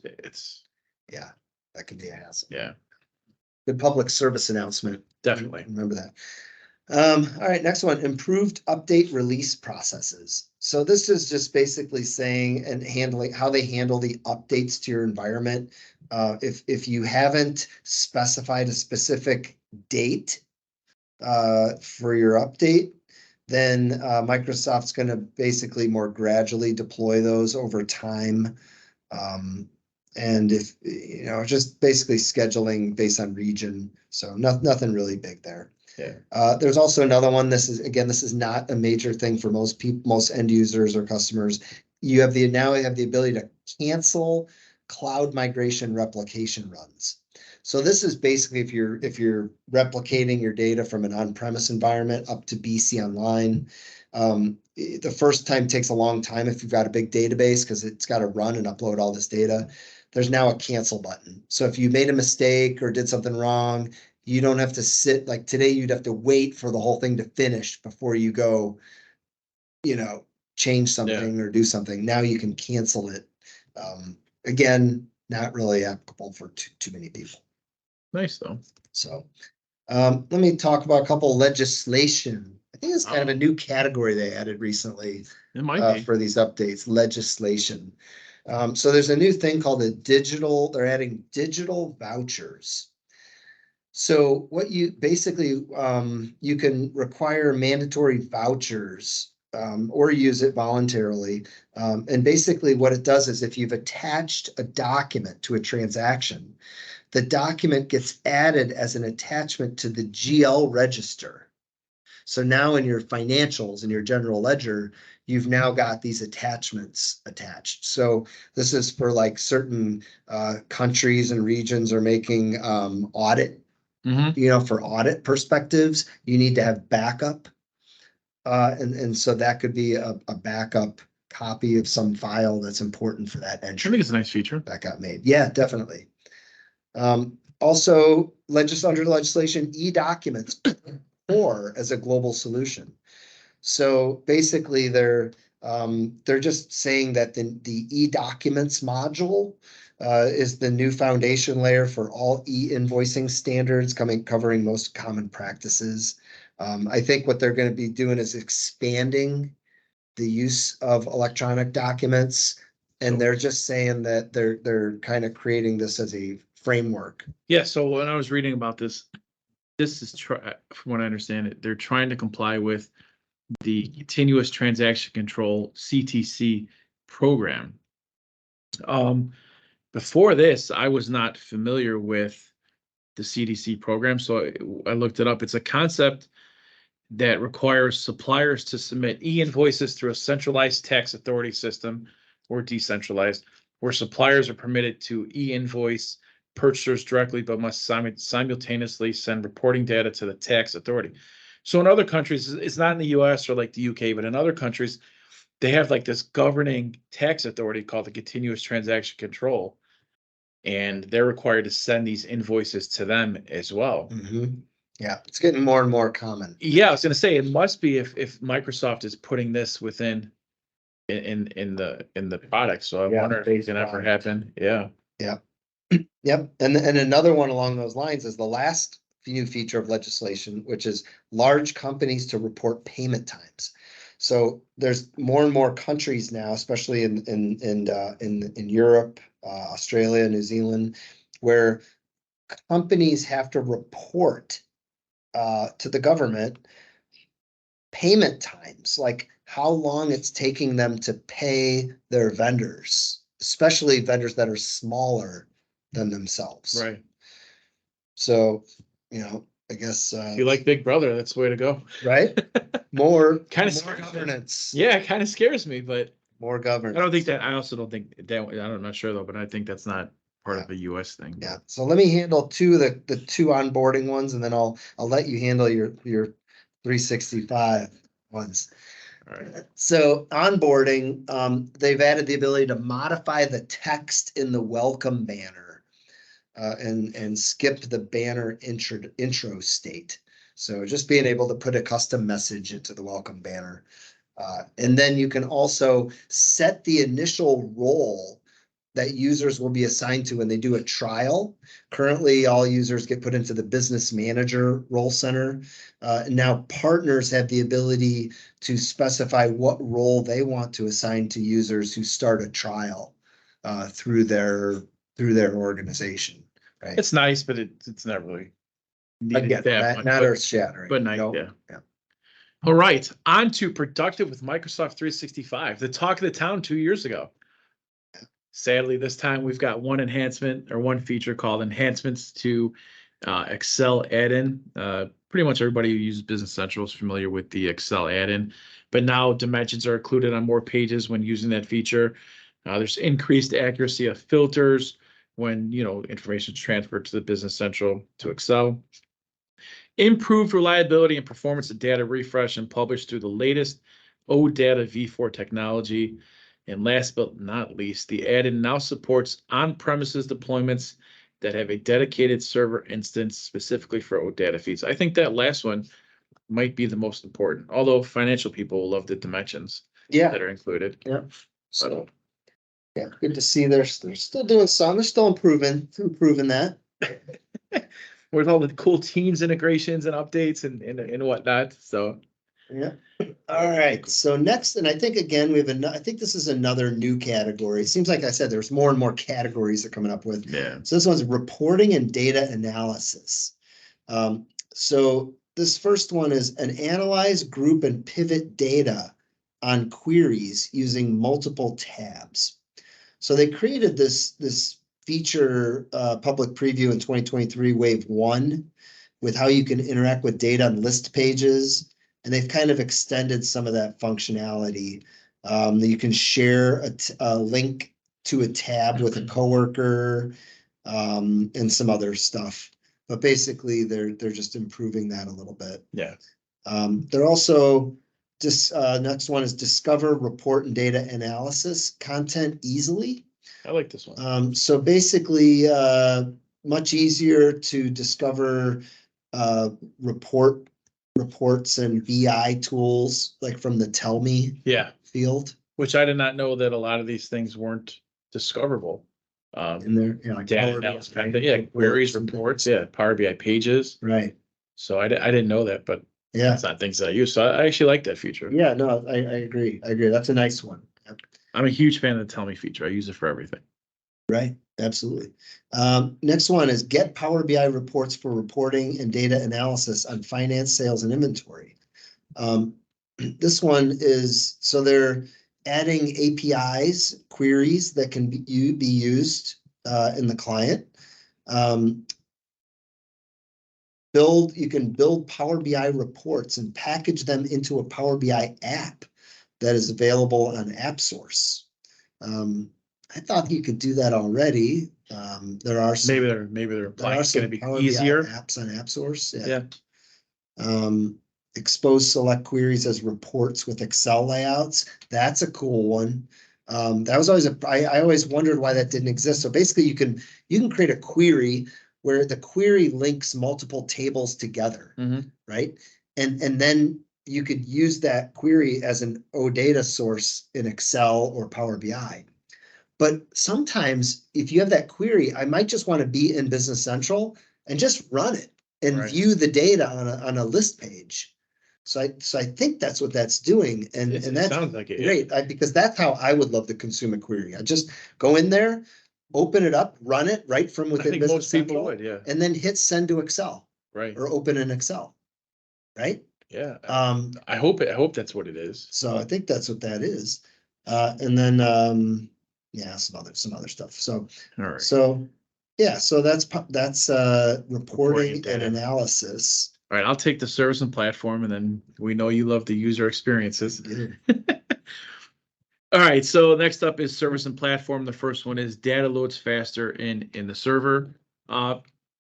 yeah, that can be a hassle. Yeah. Good public service announcement. Definitely. Remember that. All right, next one, improved update release processes. So this is just basically saying and handling how they handle the updates to your environment. If you haven't specified a specific date for your update, then Microsoft's going to basically more gradually deploy those over time. And if, just basically scheduling based on region. So nothing really big there. Yeah. There's also another one. This is not a major thing for most people, most end users or customers. You now have the ability to cancel cloud migration replication runs. So this is basically if you're replicating your data from an on-premise environment up to BC Online. The first time takes a long time if you've got a big database, because it's got to run and upload all this data. There's now a cancel button. So if you made a mistake or did something wrong, you don't have to sit, like today, you'd have to wait for the whole thing to finish before you go, change something or do something. Now you can cancel it. Again, not really applicable for too many people. Nice though. So let me talk about a couple legislation. I think it's kind of a new category they added recently. It might be. For these updates, legislation. So there's a new thing called they're adding digital vouchers. So what you basically, you can require mandatory vouchers or use it voluntarily. And basically what it does is if you've attached a document to a transaction, the document gets added as an attachment to the GL register. So now in your financials, in your general ledger, you've now got these attachments attached. So this is for like certain countries and regions are making audit. For audit perspectives, you need to have backup. And so that could be a backup copy of some file that's important for that entry. I think it's a nice feature. That got made. Yeah, definitely. Also, under legislation, e-documents or as a global solution. So basically they're just saying that the e-documents module is the new foundation layer for all e-invoicing standards covering most common practices. I think what they're going to be doing is expanding the use of electronic documents. And they're just saying that they're kind of creating this as a framework. Yeah. So when I was reading about this is from what I understand it, they're trying to comply with the continuous transaction control CTC program. Before this, I was not familiar with the CDC program, so I looked it up. It's a concept that requires suppliers to submit e-invoices through a centralized tax authority system or decentralized, where suppliers are permitted to e-invoice purchasers directly, but must simultaneously send reporting data to the tax authority. So in other countries, it's not in the US or like the UK, but in other countries, they have like this governing tax authority called the continuous transaction control, and they're required to send these invoices to them as well. Mhm. Yeah, it's getting more and more common. Yeah, I was going to say it must be if Microsoft is putting this within in the product. So I Yeah, wonder if it can ever happen. Yeah. Yep. Yep. And another one along those lines is the last new feature of legislation, which is large companies to report payment times. So there's more and more countries now, especially in Europe, Australia, New Zealand, where companies have to report to the government payment times, like how long it's taking them to pay their vendors, especially vendors that are smaller than themselves. Right. So, I guess If you like Big Brother, that's the way to go. right? More Kind of more governance. Yeah, it kind of scares me, but More governance. I also don't think that, I'm not sure though, but I think that's not part of the US thing. Yeah. So let me handle the two onboarding ones, and then I'll let you handle your 365 ones. All right. So onboarding, they've added the ability to modify the text in the welcome banner and skip the banner intro state. So just being able to put a custom message into the welcome banner. And then you can also set the initial role that users will be assigned to when they do a trial. Currently, all users get put into the business manager role center. Now partners have the ability to specify what role they want to assign to users who start a trial through their organization. Right. It's nice, but it's not really needed Again, that much. not earth shattering. But nice, yeah. All right, on to productive with Microsoft 365, the talk of the town 2 years ago. Sadly, this time we've got one enhancement or one feature called enhancements to Excel add-in. Pretty much everybody who uses Business Central is familiar with the Excel add-in, but now dimensions are included on more pages when using that feature. There's increased accuracy of filters when information is transferred to the Business Central to Excel. Improved reliability and performance of data refresh and published through the latest OData v4 technology. And last but not least, the add-in now supports on-premises deployments that have a dedicated server instance specifically for OData feeds. I think that last one might be the most important, although financial people will love the dimensions that are included. Yeah. So, yeah, good to see they're still doing some. They're still improving that. With all the cool Teams integrations and updates and whatnot. So, yeah. All right. So next, and I think again, I think this is another new category. It seems like I said, there's more and more categories they're coming up with. yeah. So this one's reporting and data analysis. So this first one is an analyze, group, and pivot data on queries using multiple tabs. So they created this feature public preview in 2023 wave 1 with how you can interact with data on list pages. And they've kind of extended some of that functionality. You can share a link to a tab with a coworker and some other stuff. But basically, they're just improving that a little bit. Yeah. They're also just next one is discover, report, and data analysis content easily. I like this one. So basically, much easier to discover reports and BI tools like from the Tell Me field. Which I did not know that a lot of these things weren't discoverable. In there, like data analysis kind of, queries, reports, Power BI pages. Right. So I didn't know that, but Yeah. It's not things that I use. So I actually like that feature. Yeah, no, I agree. I agree. That's a nice one. Yep. I'm a huge fan of the Tell Me feature. I use it for everything. Right, absolutely. Next one is get Power BI reports for reporting and data analysis on finance, sales, and inventory. This one is, so they're adding APIs, queries that can be used in the client. You can build Power BI reports and package them into a Power BI app that is available on AppSource. I thought you could do that already. There are some, maybe they're implying it's going to be Power easier. BI apps on AppSource. Yeah. Expose select queries as reports with Excel layouts. That's a cool one. That was always I always wondered why that didn't exist. So basically you can create a query where the query links multiple tables together, right? And then you could use that query as an OData source in Excel or Power BI. But sometimes if you have that query, I might just want to be in Business Central and just run it and view the data on a list page. So I think that's what that's doing. And that sounds like it, great, because that's how I would love to consume a query. I just go in there, open it up, run it right from within Business most people Central, would, yeah. and then hit send to Excel. Right. Or open in Excel. Right? Yeah. I hope that's what it is. So I think that's what that is. And then yeah, some other stuff. So all right. So yeah, so that's reporting and analysis. All right, I'll take the service and platform, and then we know you love the user experiences. All right, so next up is service and platform. The first one is data loads faster in the server.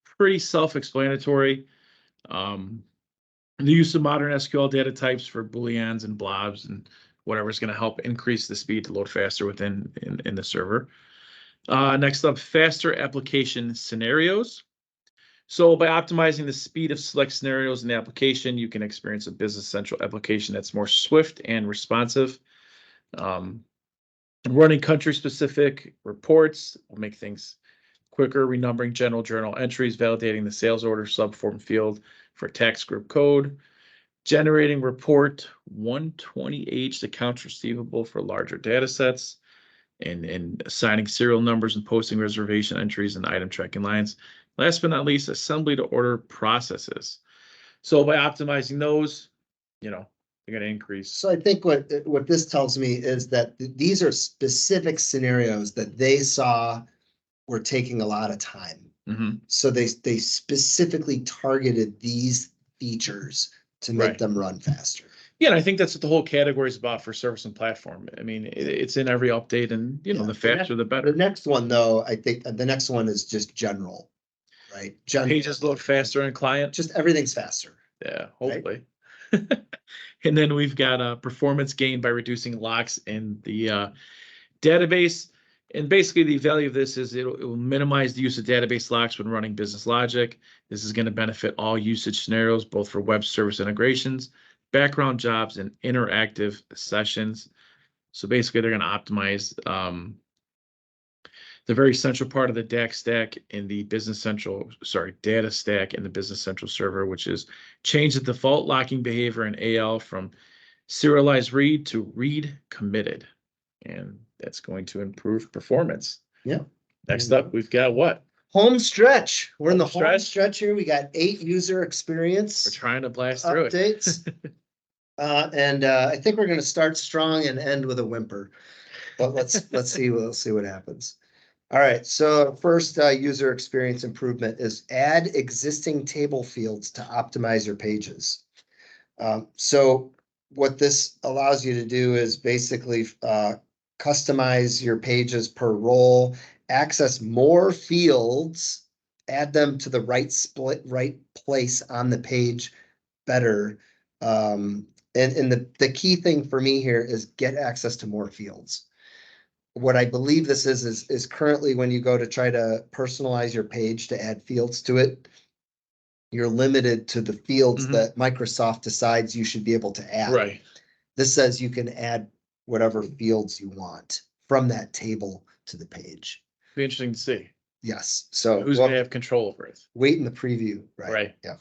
Pretty self-explanatory. The use of modern SQL data types for booleans and blobs and whatever is going to help increase the speed to load faster within in the server. Next up, faster application scenarios. So by optimizing the speed of select scenarios in the application, you can experience a Business Central application that's more swift and responsive. Running country-specific reports will make things quicker, renumbering general journal entries, validating the sales order subform field for tax group code, generating report 120H accounts receivable for larger data sets, and assigning serial numbers and posting reservation entries and item tracking lines. Last but not least, assembly to order processes. So by optimizing those, they're going to increase. So I think what this tells me is that these are specific scenarios that they saw were taking a lot of time. So they specifically targeted these features to make them run faster. Yeah, and I think that's what the whole category is about for service and platform. I mean, it's in every update, and the faster the better. The next one, though, I think the next one is just general, right? Pages load faster in client. Just everything's faster. Yeah, hopefully. Right? And then we've got performance gain by reducing locks in the database. And basically the value of this is it will minimize the use of database locks when running business logic. This is going to benefit all usage scenarios, both for web service integrations, background jobs, and interactive sessions. So basically they're going to optimize the very central part of the DAX stack in the data stack in the Business Central server, which is change the default locking behavior in AL from serialized read to read committed. And that's going to improve performance. Yeah. Next up, we've got what? Home stretch. We're in the home stretch here. We got 8 user experience. We're trying to blast through updates. And I think we're going to start strong and end with a whimper. But let's see. We'll see what happens. All right. So first user experience improvement is add existing table fields to optimize your pages. So what this allows you to do is basically customize your pages per role, access more fields, add them to the right place on the page better. And the key thing for me here is get access to more fields. What I believe this is currently when you go to try to personalize your page to add fields to it, you're limited to the fields that Microsoft decides you should be able to add. Right. This says you can add whatever fields you want from that table to the page. Be interesting to see. Yes. So who's going to have control over it? Wait in the preview. Right. Right. Yeah.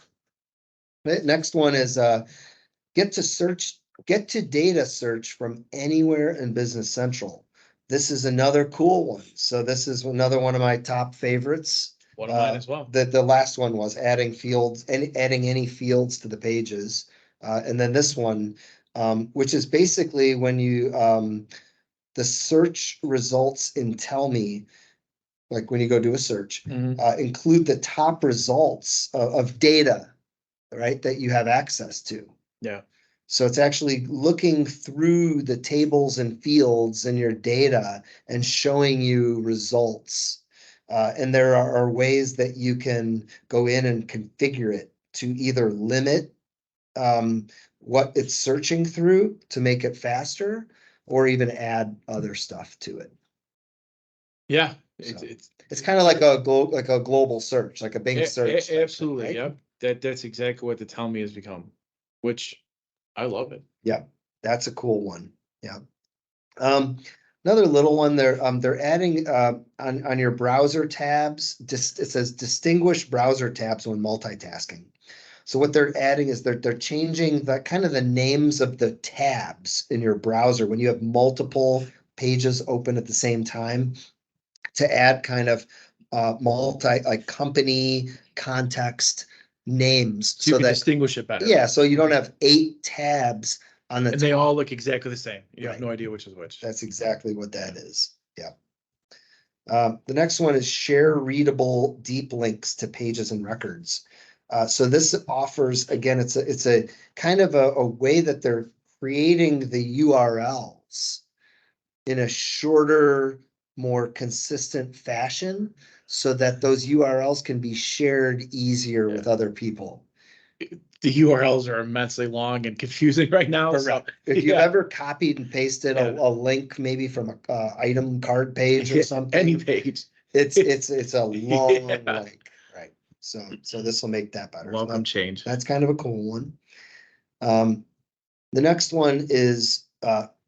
Next one is get to data search from anywhere in Business Central. This is another cool one. So this is another one of my top favorites. One of mine as well. The last one was adding fields and adding any fields to the pages. And then this one, which is basically when you the search results in Tell Me, like when you go do a search, include the top results of data, right, that you have access to. Yeah. So it's actually looking through the tables and fields in your data and showing you results. And there are ways that you can go in and configure it to either limit what it's searching through to make it faster, or even add other stuff to it. Yeah, it's kind of like a global search, like a Bing search. Absolutely, right? Yep. That's exactly what the Tell Me has become, which I love it. Yeah, that's a cool one. Yeah. Another little one they're adding on your browser tabs. Just it says distinguish browser tabs when multitasking. So what they're adding is they're changing the kind of the names of the tabs in your browser when you have multiple pages open at the same time, to add kind of like company context names, so you can distinguish it better. Yeah, so you don't have 8 tabs on the and they all look exactly the same. You have no idea which is which. That's exactly what that is. Yeah. The next one is share readable deep links to pages and records. So this offers, again, it's a kind of a way that they're creating the URLs in a shorter, more consistent fashion, so that those URLs can be shared easier with other people. The URLs are immensely long and confusing right now. So, if you've ever copied and pasted a link, maybe from a item card page or something, any page, it's a long link, right? So this will make that better. Welcome change. That's kind of a cool one. The next one is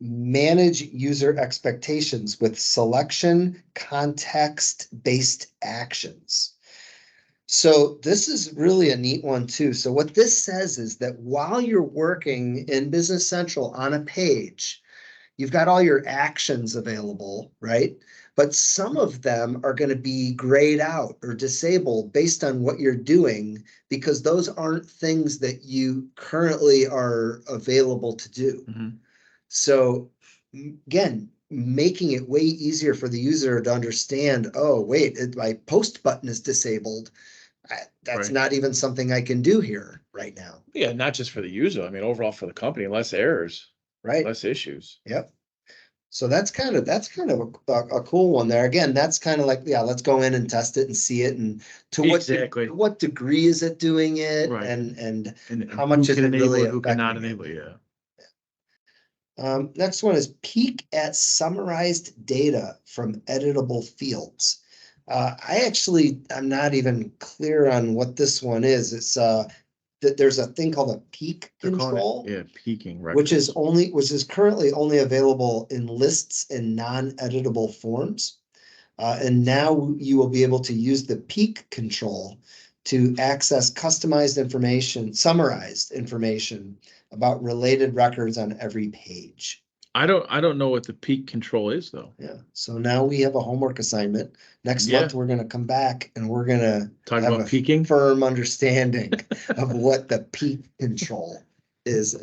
manage user expectations with selection context-based actions. So this is really a neat one too. So what this says is that while you're working in Business Central on a page, you've got all your actions available, right? But some of them are going to be grayed out or disabled based on what you're doing, because those aren't things that you currently are available to do. So again, making it way easier for the user to understand, oh, wait, my post button is disabled. That's not even something I can do here right now. Yeah, not just for the user. I mean, overall for the company, less errors, right? Less issues. Yep. So that's kind of a cool one there. Again, that's kind of like, let's go in and test it and see it, and to what degree is it doing it, and how much is it really who cannot enable it. Next one is peek at summarized data from editable fields. I'm not even clear on what this one is. It's that there's a thing called a peek control. Peeking, right? Which is currently only available in lists and non-editable forms. And now you will be able to use the peek control to access summarized information about related records on every page. I don't know what the peek control is though. Yeah. So now we have a homework assignment. Next month, we're going to come back and we're going to talk about peeking, firm understanding of what the peek control is.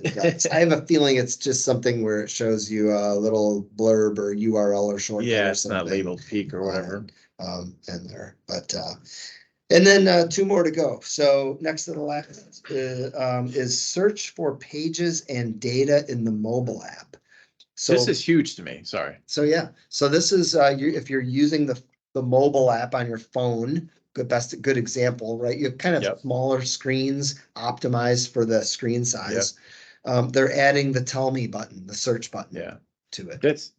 I have a feeling it's just something where it shows you a little blurb or URL or shortcut. Yeah, it's not labeled peek or whatever. In there, but and then 2 more to go. So next to the last is search for pages and data in the mobile app. So this is huge to me. Sorry. So so this is if you're using the mobile app on your phone, good example, right? You have kind of smaller screens optimized for the screen size. They're adding the Tell Me button, the search button, to it. That's,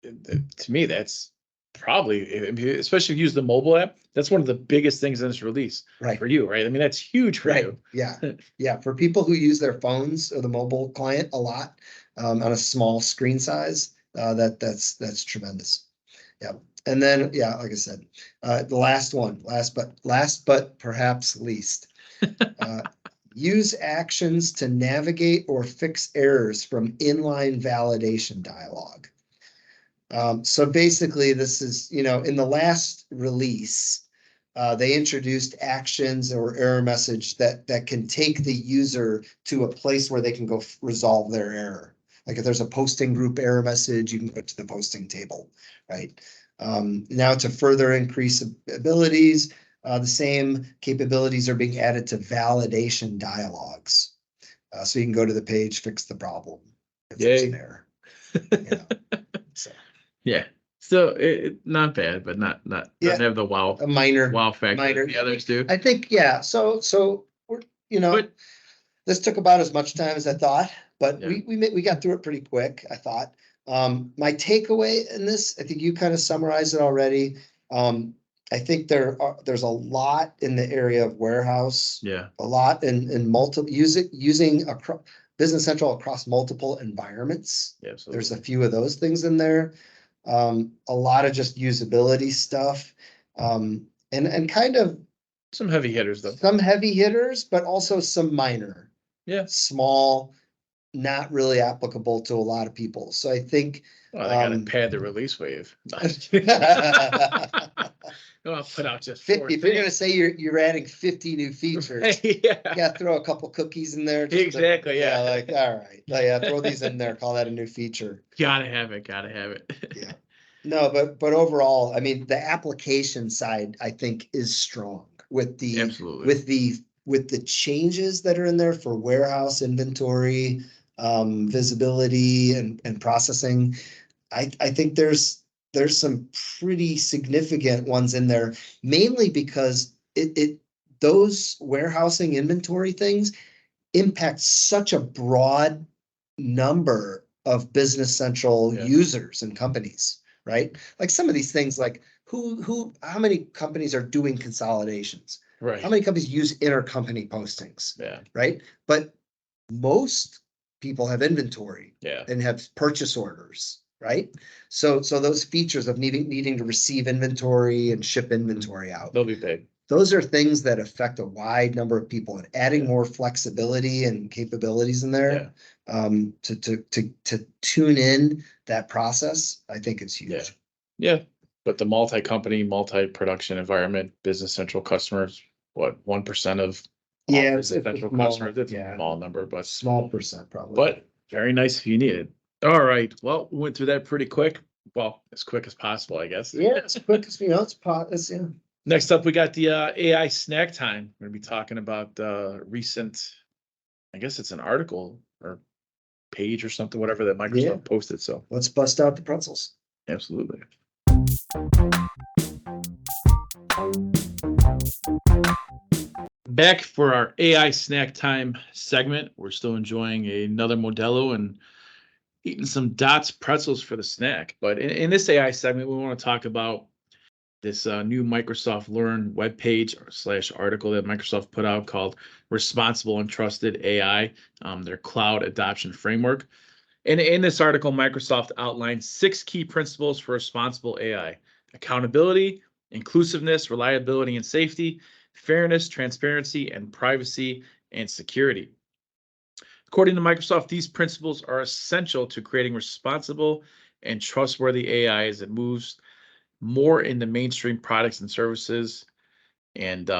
to me, that's probably, especially if you use the mobile app, that's one of the biggest things in this release for you, right? I mean, that's huge for you. Yeah. For people who use their phones or the mobile client a lot on a small screen size, that's tremendous. Yeah. And then, like I said, the last but perhaps least, use actions to navigate or fix errors from inline validation dialog. So basically, this is, in the last release, they introduced actions or error message that can take the user to a place where they can go resolve their error. Like if there's a posting group error message, you can go to the posting table, right? Now to further increase abilities, the same capabilities are being added to validation dialogues. So you can go to the page, fix the problem if there's an error. So. Yeah. So not bad, but not doesn't have the a minor wow factor the others do. I think, So we're, But this took about as much time as I thought, but Yeah. we got through it pretty quick, I thought. My takeaway in this, I think you kind of summarized it already. I think there's a lot in the area of warehouse. Yeah. A lot in multiple using Business Central across multiple environments. Yeah, absolutely. There's a few of those things in there. A lot of just usability stuff. And kind of Some heavy hitters though. some heavy hitters, but also some minor, Yeah. small, not really applicable to a lot of people. So I think Well, they gotta pad the release wave. No, I'll put out just 50, if you're gonna say you're adding 50 new features, you Yeah. gotta throw a couple cookies in there. Exactly, yeah. Like, all right, yeah, throw these in there, call that a new feature. Gotta have it. Yeah. No, but overall, I mean, the application side, I think, is strong with the Absolutely. with the changes that are in there for warehouse inventory, visibility and processing. I think there's some pretty significant ones in there, mainly because those warehousing inventory things impact such a broad number of Business Central users and companies, right? Like some of these things, like how many companies are doing consolidations? Right. How many companies use intercompany postings? Yeah. Right. But most people have inventory and have purchase orders, right? So those features of needing to receive inventory and ship inventory out, They'll be big. those are things that affect a wide number of people, and adding more flexibility and capabilities in there to tune in that process, I think is huge. Yeah. But the multi-company, multi-production environment, Business Central customers, what, 1% of all Business Central customers? It's a small number, but small percent probably. But very nice if you need it. All right. Well, we went through that pretty quick. Well, as quick as possible, I guess. Yeah, as quick as it's yeah. Next up, we got the AI snack time. We're gonna be talking about recent, I guess it's an article or page or something, whatever that Microsoft posted. So let's bust out the pretzels. Absolutely. Back for our AI snack time segment. We're still enjoying another Modelo and eating some Dots pretzels for the snack. But in this AI segment, we want to talk about this new Microsoft Learn webpage / article that Microsoft put out called Responsible and Trusted AI, their cloud adoption framework. And in this article, Microsoft outlines 6 key principles for responsible AI: accountability, inclusiveness, reliability and safety, fairness, transparency, and privacy and security. According to Microsoft, these principles are essential to creating responsible and trustworthy AI as it moves more into mainstream products and services. And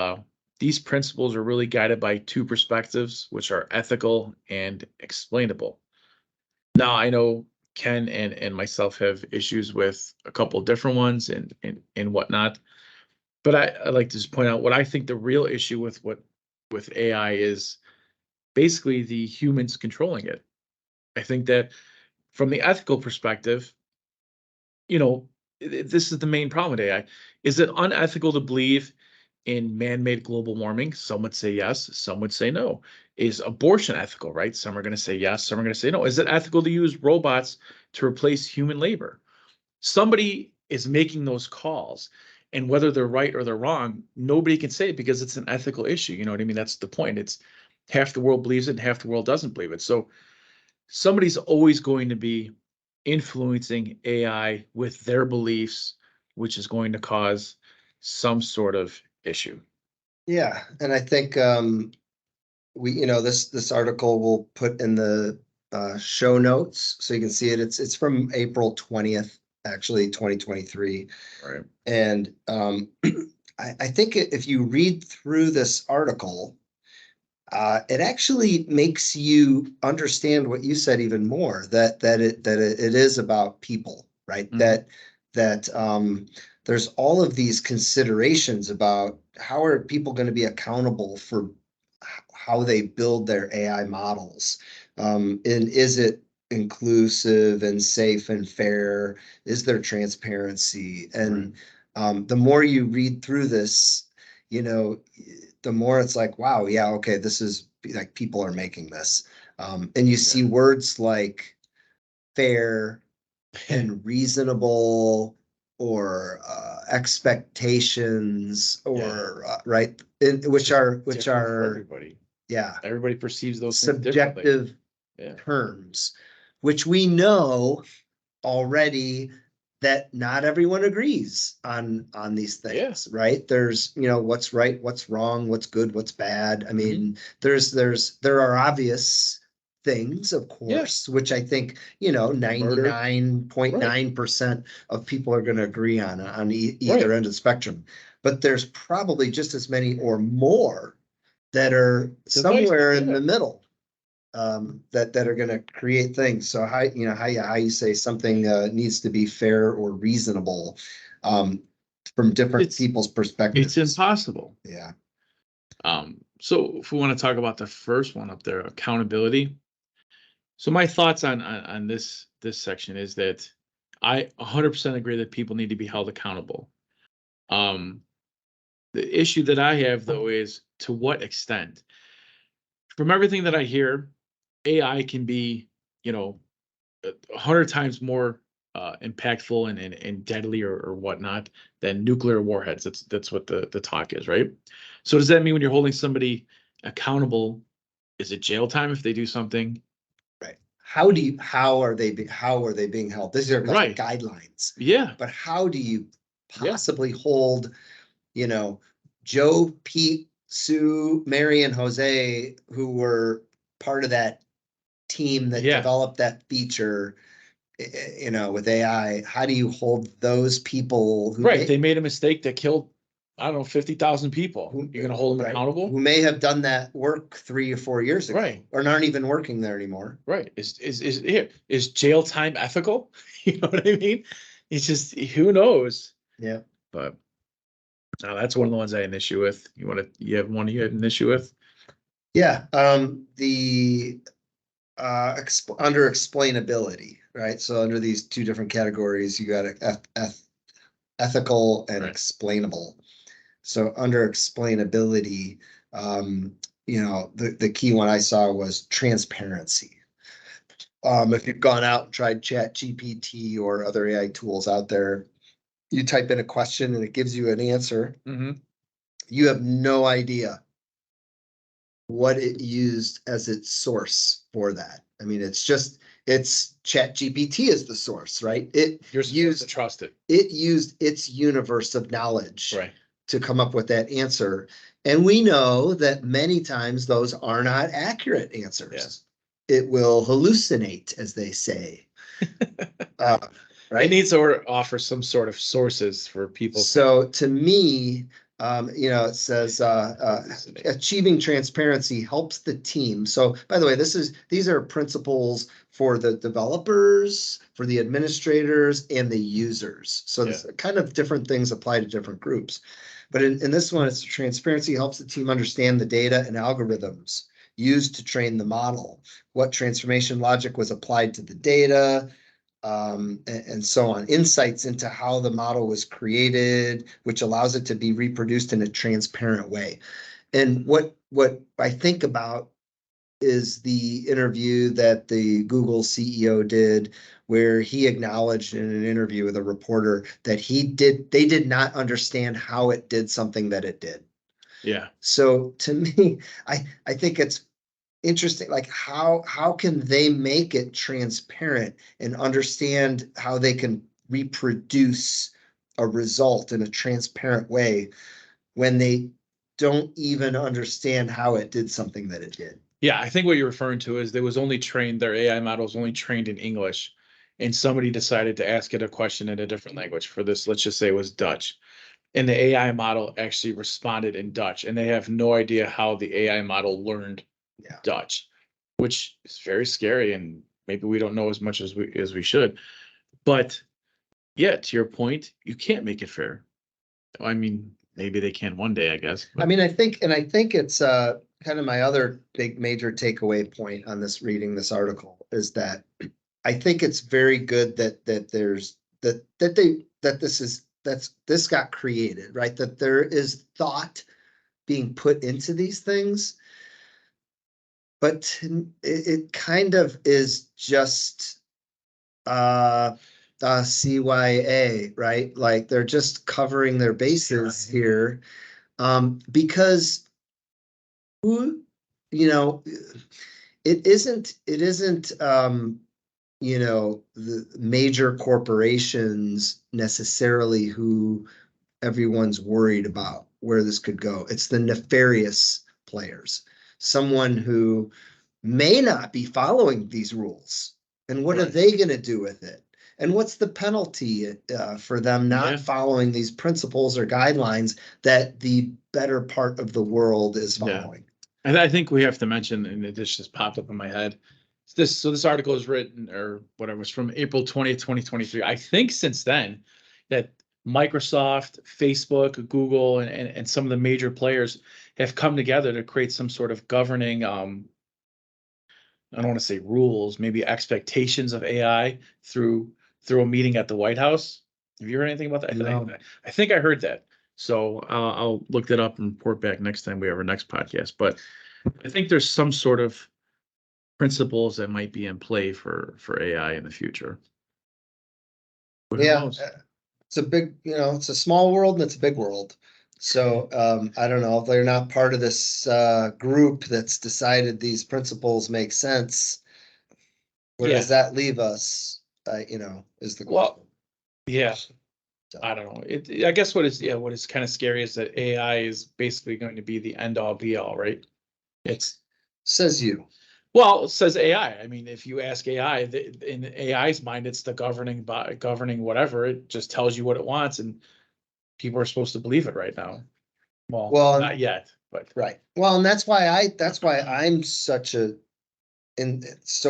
these principles are really guided by 2 perspectives, which are ethical and explainable. Now, I know Ken and myself have issues with a couple different ones and whatnot, but I like to just point out what I think the real issue with AI is basically the humans controlling it. I think that from the ethical perspective, this is the main problem with AI. Is it unethical to believe in man-made global warming? Some would say yes, some would say no. Is abortion ethical, right? Some are going to say yes, some are going to say no. Is it ethical to use robots to replace human labor? Somebody is making those calls, and whether they're right or they're wrong, nobody can say it because it's an ethical issue. You know what I mean? That's the point. It's half the world believes it and half the world doesn't believe it. So somebody's always going to be influencing AI with their beliefs, which is going to cause some sort of issue. Yeah, and I think this article we'll put in the show notes so you can see it. It's from April 20th, actually 2023. Right. And I think if you read through this article, it actually makes you understand what you said even more, that it is about people, right? Mhm. That there's all of these considerations about how are people going to be accountable for how they build their AI models. And is it inclusive and safe and fair? Is there transparency? And the more you read through this, the more it's like, wow, yeah, okay, this is like people are making this. And you see words like fair and reasonable or expectations or right, which are everybody. yeah, Everybody perceives those things differently. subjective terms, which we know already that not everyone agrees on these things, right? There's, what's right, what's wrong, what's good, what's bad. I mean, there are obvious things, of course, which I think, 99.9% of people are going to agree on either end of the spectrum. But there's probably just as many or more that are somewhere in the middle. That are going to create things. So how you say something needs to be fair or reasonable from different people's perspectives. It's impossible. Yeah. So if we want to talk about the first one up there, accountability. So my thoughts on this section is that I 100% agree that people need to be held accountable. The issue that I have though is to what extent. From everything that I hear, AI can be, 100 times more impactful and deadly or whatnot than nuclear warheads. That's what the talk is, right? So does that mean when you're holding somebody accountable, is it jail time if they do something? Right. How are they being held? These are like guidelines. Yeah. But how do you possibly hold, Joe, Pete, Sue, Mary, and Jose, who were part of that team that developed that feature, with AI, how do you hold those people who they made a mistake that killed, I don't know, 50,000 people. You're going to hold them accountable? Who may have done that work 3 or 4 years ago, right, or aren't even working there anymore. Right. Is jail time ethical? You know what I mean? It's just, who knows? Yeah. But that's one of the ones I had an issue with. You have one you had an issue with? Yeah. The under explainability, right? So under these two different categories, you got ethical and explainable. So under explainability, the key one I saw was transparency. If you've gone out and tried Chat GPT or other AI tools out there, you type in a question and it gives you an answer. You have no idea what it used as its source for that. I mean, it's Chat GPT is the source, right? You're supposed to trust it. It used its universe of knowledge to come up with that answer. And we know that many times those are not accurate answers. It will hallucinate, as they say. Right? It needs to offer some sort of sources for people. So to me, it says achieving transparency helps the team. So by the way, these are principles for the developers, for the administrators, and the users. So it's kind of different things apply to different groups. But in this one, it's transparency helps the team understand the data and algorithms used to train the model, what transformation logic was applied to the data, and so on. Insights into how the model was created, which allows it to be reproduced in a transparent way. And what I think about is the interview that the Google CEO did, where he acknowledged in an interview with a reporter that they did not understand how it did something that it did. Yeah. So to me, I think it's interesting, like how can they make it transparent and understand how they can reproduce a result in a transparent way when they don't even understand how it did something that it did. Yeah, I think what you're referring to is their AI model was only trained in English, and somebody decided to ask it a question in a different language. For this, let's just say it was Dutch. And the AI model actually responded in Dutch, and they have no idea how the AI model learned Dutch, which is very scary, and maybe we don't know as much as we should. But yeah, to your point, you can't make it fair. I mean, maybe they can one day, I guess. I mean, I think it's kind of my other big major takeaway point on this reading this article is that I think it's very good that this got created, right? That there is thought being put into these things, but it kind of is just CYA, right? Like they're just covering their bases here, because who, you know, it isn't the major corporations necessarily who everyone's worried about where this could go. It's the nefarious players, someone who may not be following these rules. And what are they going to do with it? And what's the penalty for them not following these principles or guidelines that the better part of the world is following? And I think we have to mention, and this just popped up in my head. This article is written, or whatever, it's from April 20th, 2023. I think since then that Microsoft, Facebook, Google, and some of the major players have come together to create some sort of governing, I don't want to say rules, maybe expectations of AI through a meeting at the White House. Have you heard anything about that? No. I think I heard that. So I'll look that up and report back next time we have our next podcast. But I think there's some sort of principles that might be in play for AI in the future. But it's a big, it's a small world and it's a big world. So I don't know if they're not part of this group that's decided these principles make sense. Where does that leave us? Is the question. Yeah. I don't know. I guess what is kind of scary is that AI is basically going to be the end all be all, right? Says you. Well, it says AI. I mean, if you ask AI, in AI's mind, it's the governing whatever. It just tells you what it wants, and people are supposed to believe it right now. Well, not yet, but right. Well, and that's why I'm so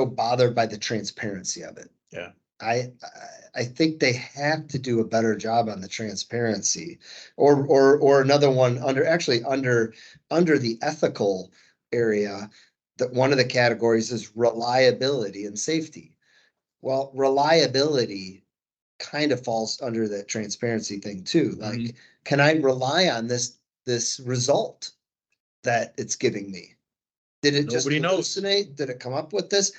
bothered by the transparency of it. Yeah. I think they have to do a better job on the transparency, or another one under the ethical area. That one of the categories is reliability and safety. Well, reliability kind of falls under that transparency thing too. Like, can I rely on this result that it's giving me? Did it just hallucinate? Did it come up with this?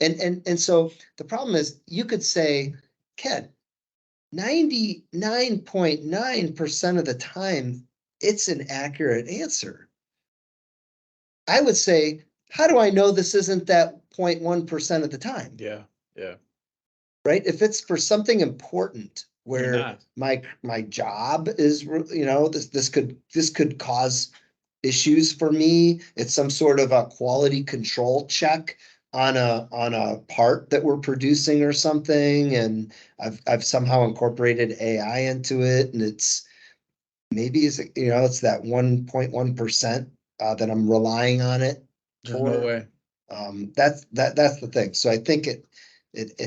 And so the problem is, you could say, Ken, 99.9% of the time, it's an accurate answer. I would say, how do I know this isn't that 0.1% of the time? Yeah. Right? If it's for something important where my job is, this could cause issues for me. It's some sort of a quality control check on a part that we're producing or something, and I've somehow incorporated AI into it, and it's it's that 1.1% that I'm relying on it. There's no way. That's the thing. So I think it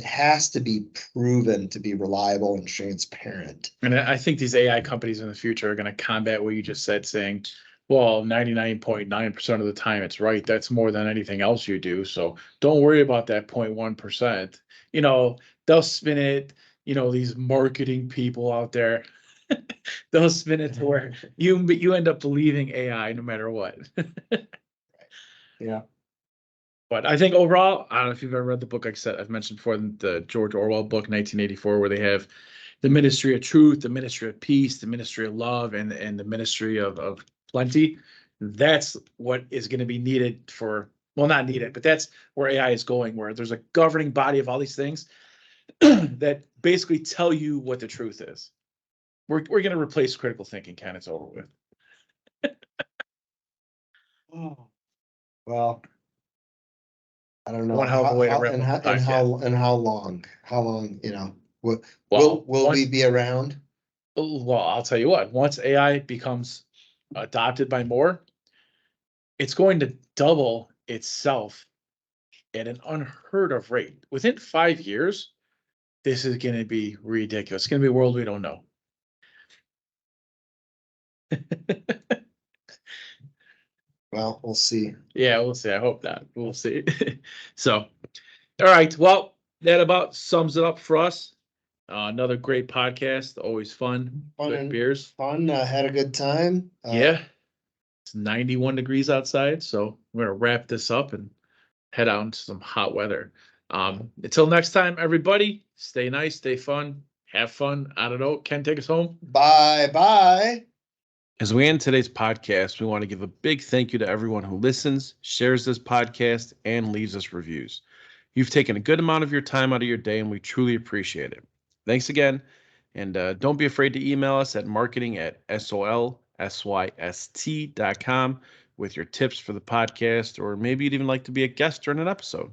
has to be proven to be reliable and transparent. And I think these AI companies in the future are going to combat what you just said, saying, well, 99.9% of the time it's right. That's more than anything else you do. So don't worry about that 0.1%. They'll spin it, these marketing people out there, they'll spin it to where you end up believing AI no matter what. Yeah. But I think overall, I don't know if you've ever read the book, like I said, I've mentioned before, the George Orwell book, 1984, where they have the Ministry of Truth, the Ministry of Peace, the Ministry of Love, and the Ministry of Plenty. That's what is going to be needed not needed, but that's where AI is going, where there's a governing body of all these things that basically tell you what the truth is. We're going to replace critical thinking, Ken. It's over with. Well, I don't know. One hell of a way to wrap And up the how long? How long, will Well, we be around? Well, I'll tell you what, once AI becomes adopted by more, it's going to double itself at an unheard of rate. Within 5 years, this is going to be ridiculous. It's going to be a world we don't know. Well, we'll see. Yeah, we'll see. I hope not. We'll see. So, all right. Well, that about sums it up for us. Another great podcast. Always fun. Good beers. Fun. Had a good time. Yeah. It's 91 degrees outside. So we're going to wrap this up and head out into some hot weather. Until next time, everybody, stay nice, stay fun, have fun. I don't know. Ken, take us home. Bye. As we end today's podcast, we want to give a big thank you to everyone who listens, shares this podcast, and leaves us reviews. You've taken a good amount of your time out of your day, and we truly appreciate it. Thanks again. And don't be afraid to email us at marketing@solsyst.com with your tips for the podcast, or maybe you'd even like to be a guest during an episode.